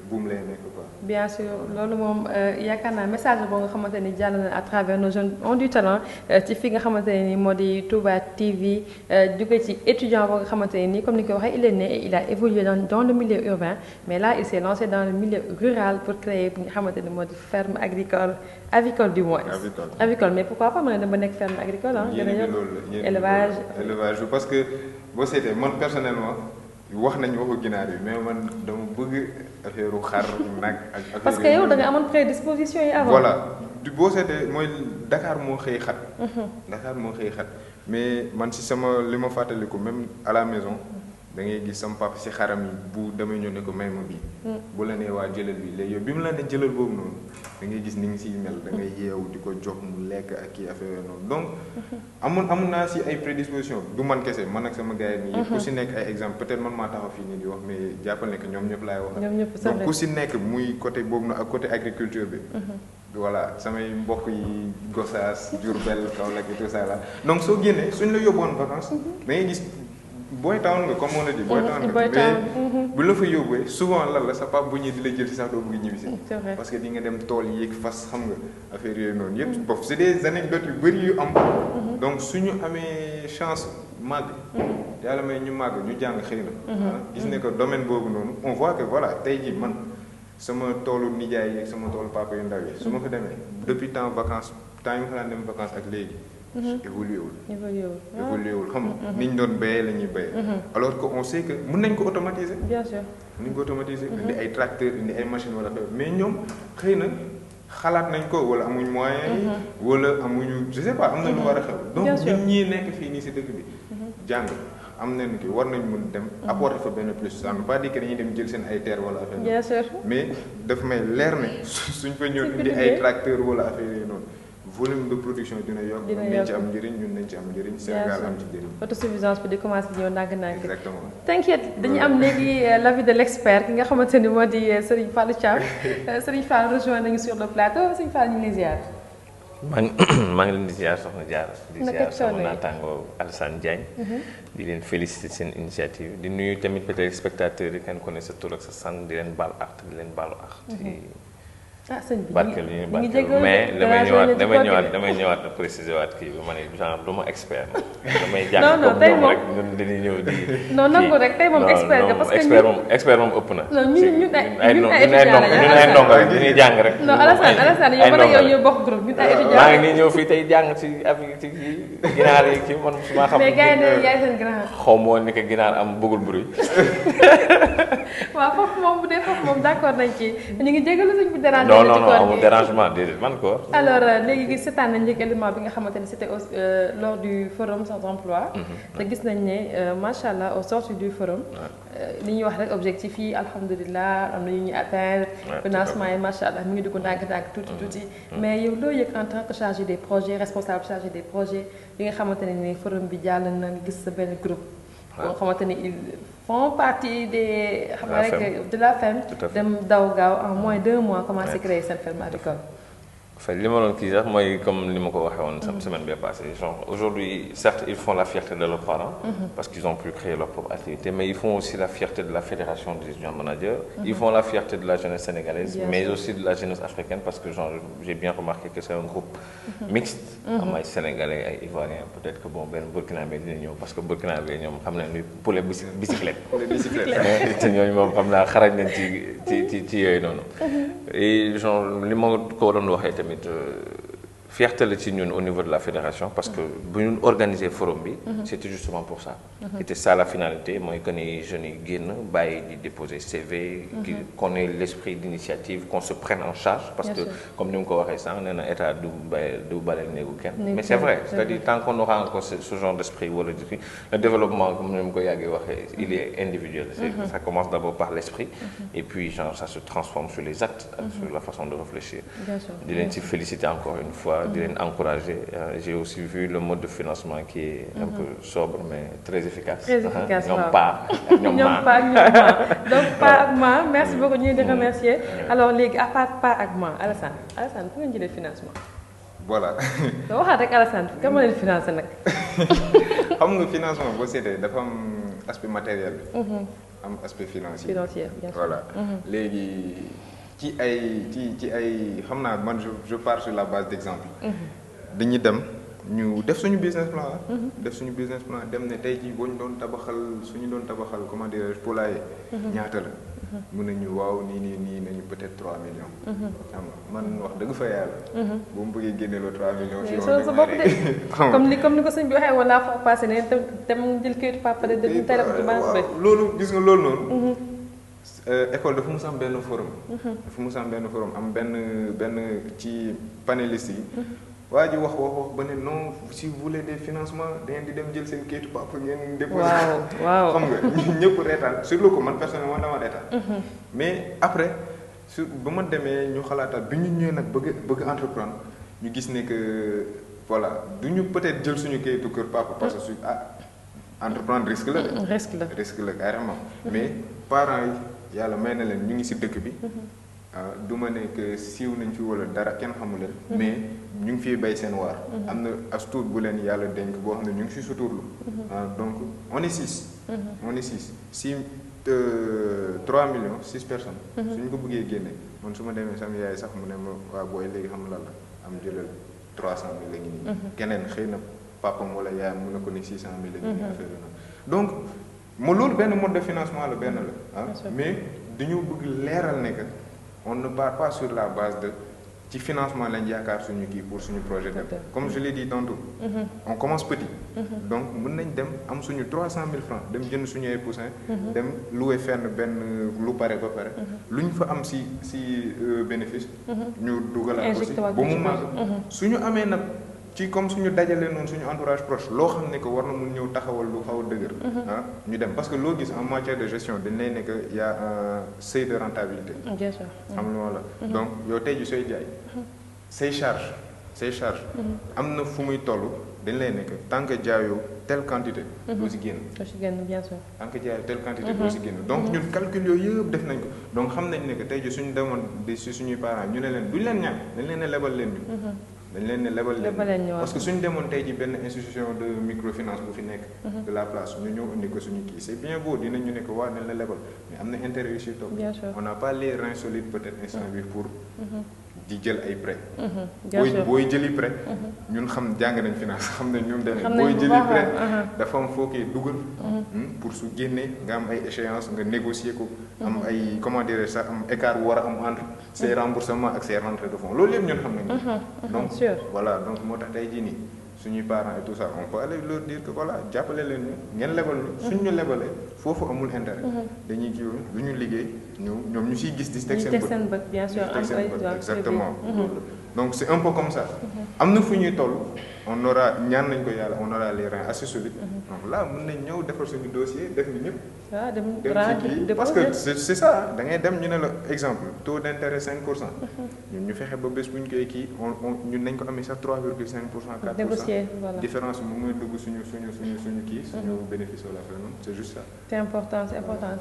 S3: buum lay nekk quoi.
S1: bien sûr loolu moom yaakaar naa message boo nga xamante ni jàll na à travers nos jeunes ont du talent ci fi nga xamante ne ni moo di Touba TV jóge ci étudiant boo nga xamante ne ni comme ni ko waxee il est né et il a évolué dans le milieu urbain mais là il s'est lancé dans le milieu rural pour créer bi nga xamante ni moo di ferme avicole du moins. avicole mais pourquoi pas mën na dama nekk ferme agricole ah. élevage
S3: parce que. boo seetee man personnellement wax nañu waxu ginaar yi mais man dama bëgg affaire xar nag ak.
S1: parce que yow da nga amoon prédisposition yi avant.
S3: voilà boo seetee mooy Dakar moo xëy xat. Dakar moo xëy xat mais man si sama li ma fàttaliku même à la maison da ngay gis sama papa si xaram yi bu damay ñëw ne ko may ma bii. bu la nee waa jëlal bi léegi yow bi mu la ne jëlal boobu noonu da ngay gis ni nga siy mel da ngay yeewu di ko jox mu lekk ak kii affaire noonu donc amoon naa si ay prédisposition du man kese man ak sama gars yi nii ku si nekk ay exemple peut-être man maa taxaw fii nii di wax mais jàppal ne que ñoom ñëpp laay wax donc ku si nekk muy côté boobu na ak côté agriculture bi voilà samay mbokk yi Gossas Diourbel Kaolack et tout ça là donc soo génnee suñ la yóbboon vacances da ngay gis boy town nga comme on a dit boy town nga mais bu la fa yóbbee souvent lan la sa papa bu ñëwee di la jël si sax doo bëgg ñibbi si parce que di nga dem tool yéeg fas xam nga affaire yooyu noonu yëpp bof c'est des anecdotes yu bëri yu am donc suñu amee chance màgg yàlla may ñu màgg ñu jàng xëy na gis ne que domaine boobu noonu on voit que voilà tey jii man sama toolu nijaay yeeg sama toolu papa yu ndaw yi su ma fa demee depuis temps vacances temps yi ma fa daan dem vacances ak léegi évolué wul xam nga ni ñu doon béyee la ñuy béyee alors que on sait que mën nañ ko automatiser
S1: bien sûr
S3: mën nañ ko automatiser indi ay tracteurs indi ay machines wala mais ñoom xëy na xalaat nañ ko wala amuñ moyens yi wala amuñu je sais pas am na lu war a xew donc ñun ñii nekk fii nii si dëkk bi jàng am nañu ki war nañ mën dem apporter fa benn plus ça ne veut pas dire que dañuy dem jël seen ay terre wala affaire
S1: bien sûr
S3: mais daf may leer ne suñ fa ñëw indi ay tracteurs wala affaire yooyu noonu volume de production dina yokk nañ ci am njëriñ ñun nañ ci am njëriñ Sénégal am ci njëriñ
S1: autosuffisance bi di commencé ñëw ndànk-ndànk
S3: exactement
S1: t'inquiète dañu am léegi l'avis de l'expert ki nga xamante ni moo di Serigne Fallou Thiam Serigne Fall rejoint nañu sur le plateau Serigne Fall ñu ngi lay ziar
S5: maa ngi leen di ziar soxna Diarra di ziar sama naataango Alassane Diagne di leen féliciter seen initiative di nuyu tamit téléspectateurs yi kenn ku ne sa tur ak sa sant di leen baal àq di leen baalu àq
S1: sëñ bi
S5: barkeel yi ñu barkeel mais damay ñëwaat préciser waat kii bi ma ne genre du ma expert damay jàng comme ñoom rek ñun dañuy ñëw di
S1: non nangu rek tey moom expert nga parce que
S5: expert moom ëpp na
S1: ñun ay
S5: ndongo rek dañuy jàng rek
S1: non Alassane yow ba yow ñoo bokk groupe ñun ay étudiants
S5: maa ngi nii ñëw fii tey jàng ci affaire ci ginaar yi kii man su ma xam
S1: mais gars yi ne yaay seen grand
S5: xaw ma woon ni que ginaar am bëggul bruit
S1: waaw foofu moom bu dee foofu moom d'accord nañ ci ñu ngi jégalu suñ bi déranger génn ci koor
S5: amul dérangement déedéet man ko.
S1: alors léegi seetaan nañ njëkk élément bi nga xamante ne c'était lors du forum sans emploi. te gis nañ ne macha allah au sortir du forum. li ñuy wax rek objectif yi alhamdulilah am na yu ñuy atteindre. financement yi macha allah mi ngi dugg ndànk-ndànk tuuti. mais yow loo yëg en tant que chargé des projets responsable chargé des projets bi nga xamante ne ni forum bi jàll na nga gis sa benn groupe. boo xamante ni ils font partie des. xam nga rek de la FEM. dem daw gaaw en moins d'1 mois commencé créer seen ferme agricole.
S5: Enfin, li ma doon kii sax mooy comme ni ma ko waxee woon semaine bi passée genre aujourd'hui certes ils font la fierté de leurs parents parce qu'ils ont pu créer leur propre activité mais ils font aussi la fierté de la fédération des étudiants managers ils font la fierté de la jeunesse sénégalaise mais aussi de la jeunesse africaine parce que genre j'ai bien remarqué que c'est un groupe mixte am ay sénégalais ay ivoiriens peut-être que bon benn burkinabé dina ñëw parce que burkinabé ñoom xam nañ ni poulet bicyclette te ñooñu moom xam naa xarañ nañ ci yooyu noonu et genre li ma ko doon waxee tamit fierté la ci ñun au niveau de la fédération parce que bu ñu organiser forum bi c'était justement pour ça c'était ça la finalité mooy que ni jeunes yi génn bàyyi di déposer CV qu'on ait l'esprit d'initiative qu'on se prenne en charge parce que comme ni mu ko waxee sànq nee na état du baleel néegu kenn mais c'est vrai c'est-à-dire tant qu'on aura encore ce genre d'esprit wala le développement comme ni mu ko yàggee waxee il est individuel ça commence d'abord par l'esprit et puis genre ça se transforme sur les actes sur la façon de réfléchir di leen ci féliciter encore une fois di leen encourager j'ai aussi vu le mode de financement qui est un peu sobre mais très efficace.
S1: Très efficace
S5: ñoom Pa ak ñoom Ma
S1: donc Pa ak Ma merci beaucoup ñu ngi di remercier alors léegi à part Pa ak Ma Alassane fu ngeen jëlee financement.
S3: voilà.
S1: da waxaat rek Alassane kan ma leen financé nag.
S3: xam nga financement boo seetee dafa am aspect matériel bi. am aspect financier.
S1: financier bien sûr
S3: voilà léegi. ci ay xam naa man je pars sur la base d'exemple dañuy dem ñu def suñu business plan dem ne tey jii boo ñu doon tabaxal comment dirais-je poulailler ñaata la mun nañu waaw nii nañu peut-être 3 millions xam nga man wax dëgg fa yàlla boo mu bëggee génne loo 3 millions si
S1: sa bopp de comme ni ko sëñ bi waxee wala fa passé ne dem jël kayitu papa de tere ko ci banque bi
S3: loolu gis nga loolu noonu école dafa mus am benn forum am benn ci panélistes yi waa ji wax ba ne non si vous voulez des financements da ngeen di dem jël seen kayitu papa ngeen déposé
S1: waaw
S3: xam nga ñëpp reetaan sur le coup man personnellement dama reetaan mais après ba ma demee ñu xalaataat bi ñu ñëwee nag bëgg entreprendre ñu gis ne que voilà du ñu peut-être jël suñu kayitu kër papa parce que entreprendre risque la carrément mais parents yi yàlla may na leen ñu ngi ci dëkk bi du ma ne que siiw nañ fi wala dara kenn xamu leen mais ñu ngi fiy bay seen waar am na as tuut bu leen yàlla dénk boo xam ne ñu ngi fi suturlu donc on est 6 si 3 millions 6 personnes suñu ko bëggee génne man su ma demee sama yaay sax mu ne ma waa booy léegi xam lan la am jëlal 300 000 la ngi nii keneen xëy na papam wala yaayam mun na ko ne 600 000 la ngi nii affaire na donc loolu benn mode de financement la benn la mais dañu bëgg leeral ne que on ne part pas sur la base de ci financement lañ yaakaar suñu kii pour suñu projet dem comme je l'ai dit tantôt on commence petit donc mën nañ dem am suñu 300 000 francs dem jënd suñu ay poussin dem louer fenn benn lu pare ba pare lu ñu fa am si bénéfice ñu dugalaat aussi ba mu màgg suñu amee nag ci comme suñu dajalee noonu suñu entourage proche loo xam ne que war na mun ñëw taxawal lu xaw a dëgër ñu dem parce que loo gis en matière de gestion dañ lay nekk y a un seuil de rentabilité xam nga wala donc yow tey ji sooy jaay say charge am na fu muy toll dañ lay nekk tant que jaayoo telle quantité doo si génn
S1: bien sûr
S3: tant que jaayoo telle quantité doo si génn donc ñun calcul yooyu yëpp def nañ ko donc xam nañ ne que tey ji suñu demoon di si suñuy parents ñu ne leen duñ leen ñaan dañ leen ne lebal leen ñu dañ leen ne lebal leen parce que suñu demoon tey ji benn institution de microfinance bu fi nekk de la place ñu ñëw indi ko suñu kii c'est bien beau dinañu ne ko waa nañ la lebal mais am na intérêt yu si toog on n'a pas les reins solides peut-être instant bi pour di jël ay prêt booy jëli prêt ñun xam jàng nañ finance xam nañ ñoom demee booy jëli prêt dafa am foo koy dugal pour su génnee nga am ay échéance nga négocier ko am ay comment dirais ça am écart bu war a am entre ses remboursements ak ses rentrées de fonds loolu yëpp ñun xam nañ donc voilà donc moo tax tey jii nii suñuy parents et tout ça on peut aller leur dire que voilà jàppale leen ñu ngeen lebal ñu suñ ñu lebalee foofu amul intérêt dañuy kii lu ñu liggéey ñoom ñu siy gis di teg seen bët
S1: bien sûr
S3: exactement donc c'est un peu comme ça am na fu ñuy toll on aura ñaan nañ ko yàlla on aura les reins assez solides donc là mën nañ ñëw defar suñu dossier def ni ñëpp dem parce que c'est ça da ngay dem ñu ne la exemple taux d'intérêt 5% ñun ñu fexe ba bés bu ñu koy kii ñun nañ ko amee sax 3,5% 4% différence bi mooy dugg suñu kii suñu bénéfice wala affaire noonu c'est juste ça
S1: c'est important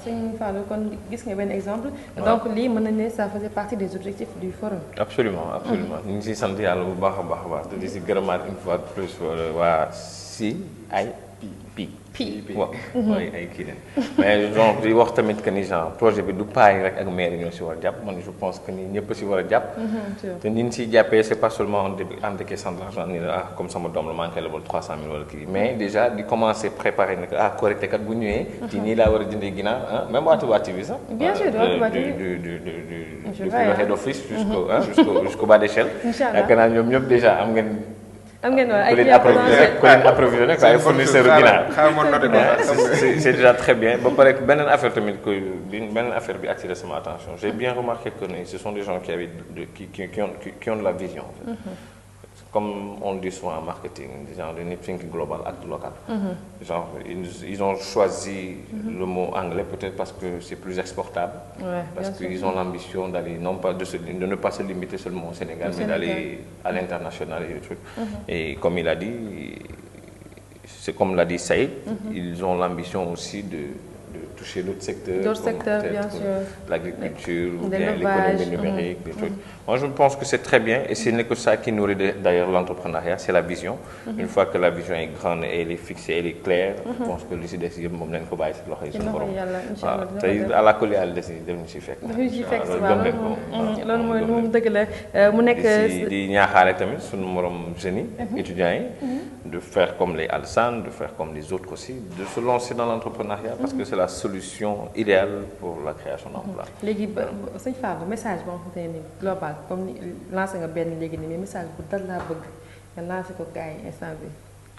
S1: sëñ Fallou kon gis nga benn exemple donc lii mën nañ ne ça faisait partie des objectifs du forum
S5: absolument ñu ngi siy sant yàlla bu baax a baax te di si gërëmaat une fois de plus waa CIP waaw mooy ay kii leen mais genre di wax tamit que ni genre projet bi du paay rek ak maire ñoo si war a jàpp man je pense que ni ñëpp si war a jàpp te ni ñu siy jàppee c'est pas seulement en décaissant de l'argent ni la comme sama doom la maa ngi koy lebal 300 000 wala kii mais déjà di commencer préparer nag Korité kat bu ñëwee ci nii laa war a jëndee ginnaaw même waa Touba TV sax
S1: bien sûr
S5: du head office jusqu'au bas d'échelle yaakaar naa ñoom ñëpp déjà am ngeen ay approvisionné quoi ay fournisseur ginaar c'est déjà très bien ba pare beneen affaire tamit beneen affaire bi attiré sama attention j'ai bien remarqué que ce sont des gens qui ont de la vision en fait. Comme on le dit souvent en marketing, genre de think global, act local. Genre, ils ont choisi le mot anglais peut-être parce que c'est plus exportable. Parce qu'ils ont l'ambition d'aller, non pas de ne pas se limiter seulement au Sénégal, mais d'aller à l'international et des trucs. Et comme il a dit, c'est comme l'a dit Saïd, ils ont l'ambition aussi de toucher d'autres secteurs, bien sûr, l'agriculture ou bien l'économie numérique, des trucs. Moi, je pense que c'est très bien et ce n'est que ça qui nourrit d'ailleurs l'entrepreneuriat, c'est la vision. Une fois que la vision est grande et elle est fixée, elle est claire, je pense que li si des yëpp moom nañ ko bàyyi si loxo yi suñu borom. waaw tey àlakuli yàlla des yi dem ñu si fekk.
S1: loolu mooy moom dëgg la mu nekk.
S5: di ñaaxaale tamit suñu morom jeunes yi étudiants yi de faire comme les Alassane, de faire comme les autres aussi, de se lancer dans l'entrepreneuriat parce que c'est la solution idéale pour la création d'emploi.
S1: léegi sëñ Fallou message boo xamante ne global comme ni lancé nga benn léegi nii mais message bu dal laa bëgg nga lancé ko gars yi instant bi.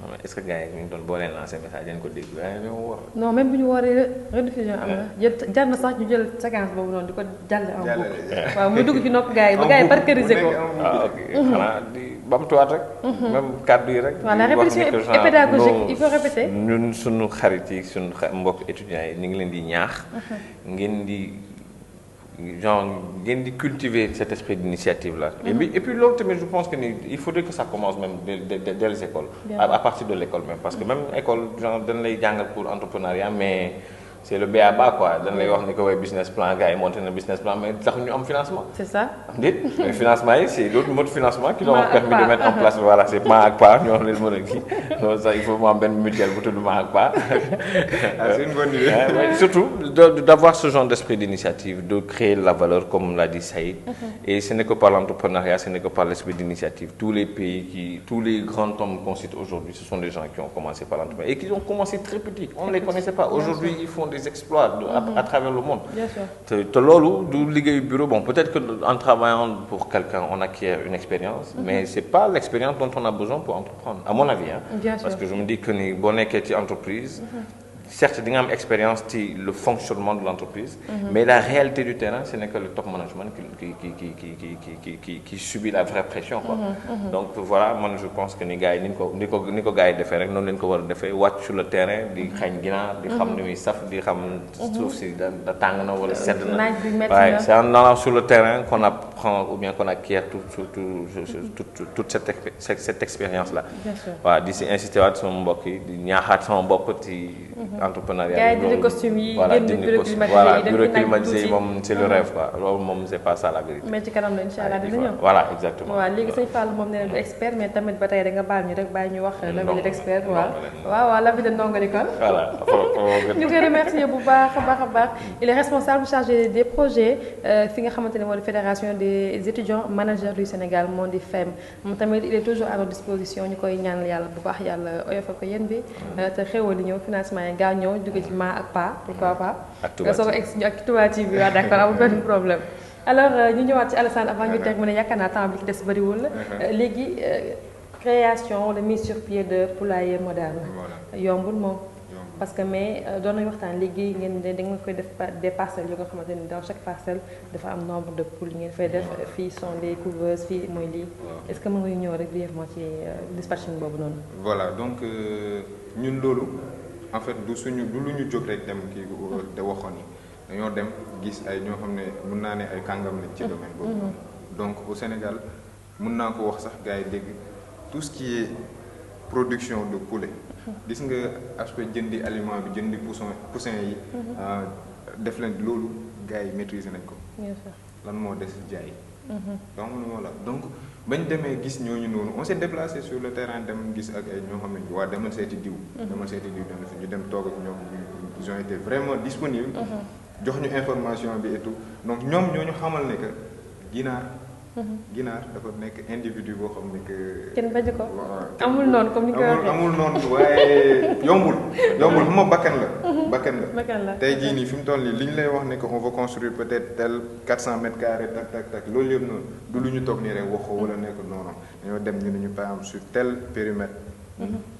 S5: non mais est-ce que gars yi ñu doon boo leen lancé message dañ ko dégg waaye ñoo war.
S1: non même bu ñu waree rediffusion am na jar na sax ñu jël séquence boobu noonu di ko jàll en boucle. waaw muy dugg ci nopp gars yi ba gars yi parceriser ko.
S5: ah ok xanaa di bamtuwaat rek. même kàddu yi rek.
S1: voilà répétition et pédagogique il faut répéter.
S5: ñun suñu xarit yi suñu mbokk étudiants yi ñu ngi leen di ñaax. ngeen di cultiver cet esprit d'initiative là. Et puis l'autre tamit je pense que il faudrait que ça commence même dès les écoles. À partir de l'école même parce que même école genre dañ lay jàngal pour entrepreneuriat mais c'est le b.a.-ba quoi dañ lay wax ni ko way business plan gars yi monté na business plan mais tax ñu am financement.
S1: C'est ça.
S5: am déet mais financement yi c'est d'autres modes de financement qui leur ont permis de mettre en place voilà c'est ma ak pa ñoo leen mën a kii donc ça il faut mu am benn mutuelle bu tudd ma ak pa.
S3: c'est une bonne idée.
S5: Mais surtout d'avoir ce genre d'esprit d'initiative de créer la valeur comme l'a dit Saïd. Et ce n'est que par l'entrepreneuriat, ce n'est que par l'esprit d'initiative. Tous les grands hommes qu'on cite aujourd'hui, ce sont des gens qui ont commencé par l'entrepreneuriat et qui ont commencé très petits. On ne les connaissait pas. Aujourd'hui, ils font des exploits à travers le monde.
S1: Bien sûr.
S5: Te loolu du liggéeyu bureau bon peut-être que en travaillant pour quelqu'un on acquiert une expérience. Mais c'est pas l'expérience dont on a besoin pour entreprendre à mon avis.
S1: Bien sûr.
S5: Parce que je me dis que ni boo nekkee ci entreprise. Certes, il y a une expérience sur le fonctionnement de l'entreprise, mais la réalité du terrain, ce n'est que le top management qui subit la vraie pression. Quoi. Donc voilà, moi je pense que les gars, ni ko gars yi defee rek noonu leen ko war a defee wàcc sur le terrain di xañ ginaar di xam ni muy saf di xam suuf si da tàng na wala sedd na. waaye c'est en allant sur le terrain qu'on apprend ou bien qu'on acquiert toute cette expérience là. waaw di si insister waat sama mbokk yi di ñaaxaat sama bopp ci entrepreneuriat
S1: gars yi dindi costume yi génn
S5: bureau climatisé yi moom c'est le rêve quoi loolu moom c'est pas ça la vérité.
S1: mais ci kanam la incha allah dina ñëw.
S5: voilà exactement.
S1: waaw léegi sëñ Fall moom nee na du expert mais tamit ba tey da nga baal ñu rek bàyyi ñu wax. l'avis de l'expert waaw l'avis de ndongo di kon.
S5: voilà
S1: ñu koy remercier bu baax a baax il est responsable chargé des projets fi nga xamante ne moo di fédération des étudiants managers du Sénégal moo di FEM moom tamit il est toujours à notre disposition ñu koy ñaanal yàlla bu baax yàlla oyofal ko yéen bi te xéwal li ñëw financement yi gaaw ñëw jóge ci ma ak pa pourquoi pas. nga soog a egg si ak Touba TV bi waaw d'accord amul benn problème. alors ñu ñëwaat ci Alassane avant ñu terminer yaakaar naa temps bi ci des bëriwul léegi création wala mise sur pied de poulailler moderne. yombul moom. parce que mais doon nañu waxtaan léegi ngeen da ngeen koy def des parcelles yoo nga xamante ni dans chaque parcelle dafa am nombre de poules yi ngeen fay def fii sont les couveuses fii mooy lii est-ce que mën nga ñëw rek brièvement ci dispatching boobu noonu.
S3: voilà donc ñun loolu en fait du lu ñu jóg rek dem kii te waxoon yi dañoo dem gis ay ñoo xam ne mën naa ne ay kàngam lañ ci domaine boobu. donc au Sénégal mën naa ko wax sax gars yi dégg tout ce qui est production de poulet. gis nga aspect jëndi aliment bi jëndi poussin yi. def leen loolu gars yi maîtriser nañ ko. lan moo des jaay. donc voilà donc bañ demee gis ñooñu noonu on s'est déplacé sur le terrain dem gis ak ay ñoo xam ne waa demal seeti diw. demal seeti diw dem fi ñu dem toog ak ñoom ils ont été vraiment disponibles. jox ñu information bi et tout donc ñoom ñoo ñu xamal ne que ginaar dafa nekk individu boo xam ne que.
S1: kenn bañ ko. amul noonu comme ni ko waxee
S3: amul noonu waaye yombul xam nga bakkan la. tey jii nii fi mu toll nii li ñu lay wax ne que on va construire peut-être tel 400 mètres carrés tak loolu yëpp noonu du lu ñu toog nii rek wax ko wala nekk noonu dañoo dem ñu ne ñu par exemple sur tel périmètre.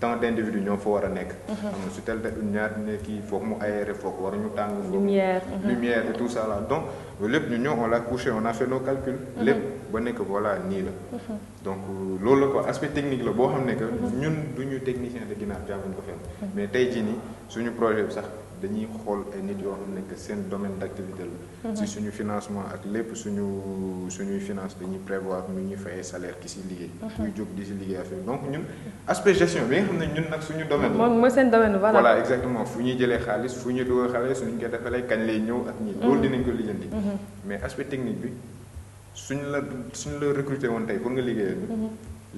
S3: tant d'individus ñoo fa war a nekk. xam nga su tel ñaar ne kii foog mu aéré foog war ñu tàng. lumière et tout ça là donc loolu lépp ñu ñëw on l'a couché on a fait nos calculs. lépp ba nekk voilà nii la. donc loolu la quoi aspect technique la boo xam ne que ñun du ñu technicien de ginaar jànguñ ko fenn. mais tey jii nii suñu projet bi sax dañuy xool ay nit yoo xam ne que seen domaine d'activité la. si suñu financement ak lépp suñuy finance dañuy prévoir ñu ñuy fayee salaire ki si liggéey. kuy jóg di si liggéey affaire donc ñun aspect gestion bi nga xam ne ñun nag suñu domaine la.
S1: mooy seen domaine
S3: voilà exactement fu ñuy jëlee xaalis fu ñuy dugal xaalis suñu koy defalee kañ lay ñëw ak ñi loolu dinañ ko lijjanti. mais aspect technique bi suñ la recruter woon tey pour nga liggéeyal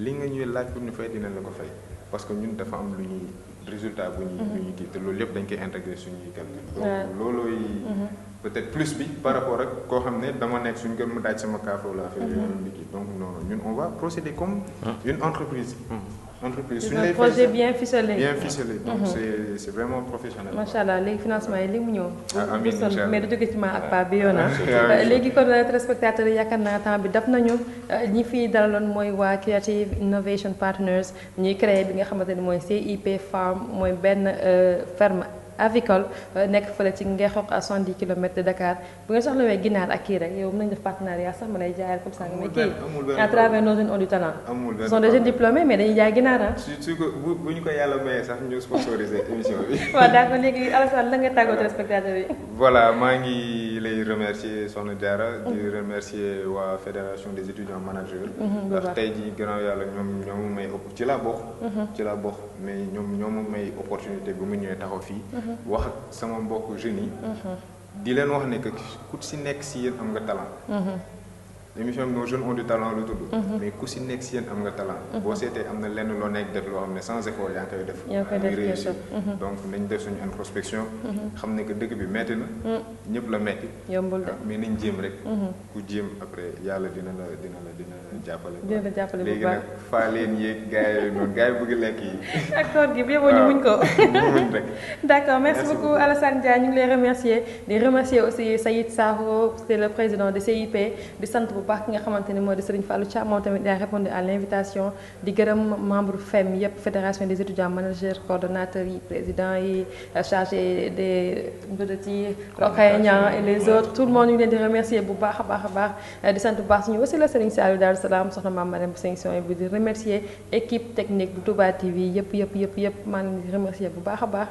S3: li nga ñuy laaj pour ñu fay dinañ la ko fay parce que ñun dafa am lu ñuy résultat bu ñuy kii te loolu lépp dañ koy intégrer suñuy calcul. donc loolooy peut-être plus bi par rapport ak koo xam ne dama nekk suñu kër mu daaj sama kaafoo la affaire yooyu liggéey donc non ñun on va procéder comme une entreprise.
S1: suñu lay projet bien ficelé.
S3: donc c'est vraiment professionnel.
S1: macha allah léegi financement yi léegi mu ñëw.
S3: amiin
S1: mais du jóge ci ma ak Pa bi yoon léegi kon téléspectateurs yi yaakaar naa temps bi daf nañu ñi fii dalaloon mooy waa Creative Innovation Partners ñuy créé bi nga xamante ni mooy CIP Farm mooy benn ferme avicole nekk fële ci Ngexox à 70 kilomètres de Dakar bu nga soxlawee ginaar ak kii rek yow mën nañu def partenariat sax ma lay jaayal comme ça nga may kii à travers nos jeunes ont du talent. Ce sont des jeunes diplômés mais dañuy jaay ginaar ah.
S3: surtout que bu ñu ko yàlla mayee sax ñu sponsoriser émission bi.
S1: waaw d'accord léegi Alassane la nga tàggoo téléspectateurs yi.
S3: voilà maa ngi lay remercier Soxna Diarra. di remercier waa fédération des étudiants managers. ndax tey jii gannaaw yàlla ñoom may ci laa bokk. mais ñoom may opportunité bu mu ñëwee taxaw fii. wax ak sama mbokk jeunes yi. di leen wax ne que ku si nekk si yéen am nga talent. émission bi nos jeunes ont du talent lu tudd. mais ku si nekk si yéen am nga talent. boo seetee am na lenn loo nekk def loo xam ne sans effort yaa ngi koy def. muy réussir donc nañ def suñu introspection. xam ne que dëkk bi metti na. ñëpp la metti.
S1: yombul de
S3: mais nañ jéem rek. ku jéem après yàlla dina la jàppale.
S1: dina la jàppale bu baax
S3: léegi nag faa leen yéeg gars yi noonu gars yi bëgg lekk yi.
S1: ak koor gi yëpp ñu muñ ko.
S3: muñ rek.
S1: d'accord merci beaucoup Alassane Diagne ñu ngi lay remercier di remercier aussi Sayid Sakho c'est le président de CIP di sant bu baax ki nga xamante ni moo di Serigne Fallou Thiam moom tamit daa répondu à l'invitation di gërëm membre FEM yëpp fédération des étudiants managers coordonnateurs yi présidents yi chargé des mbëdët Rokhaya Niang et les autres tout le monde ñu ngi leen di remercier bu baax a baax di sant bu baax suñu aussi la Serigne Saliou Darou Salam soxna Mame Marème bu sanction bi di remercier équipe technique bu Touba TV yëpp maa leen di remercier bu baax a baax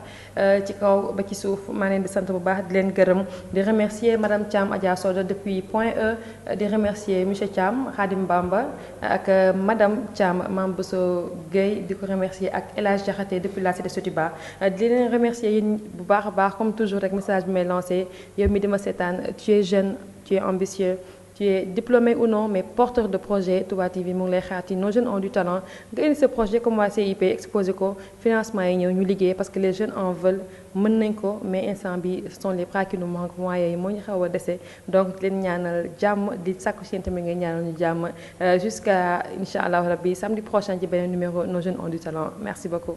S1: ci kaw ba ci suuf maa leen di sant bu baax di leen gërëm di remercier madame Thiam Adja Soda depuis Point E di remercier monsieur Thiam Khadim Bamba ak madame Thiam Mame Bousso Gueye di ko remercier ak El Hadj Diakhaté depuis la cité Sotiba di leen remercier yéen bu baax a baax comme toujours rek message bi may lancé yow mi di ma seetaan tu es jeune tu es ambitieux tu es diplômé ou non mais porteur de projet Touba TV mu ngi lay xaar ci nos jeunes ont du talent nga indi ce projet comme waa CIP exposé ko financement yi ñëw ñu liggéey parce que les jeunes en veulent mën nañ ko mais instant bi ce sont les bras qui nous manquent moyens yi moo ñu xaw a dese donc leen ñaanal jàmm di sàkku seen tamit nga ñaanal ñu jàmm jusqu'à incha allah rabbi samedi prochain ci beneen numéro nos jeunes ont du talent merci beaucoup.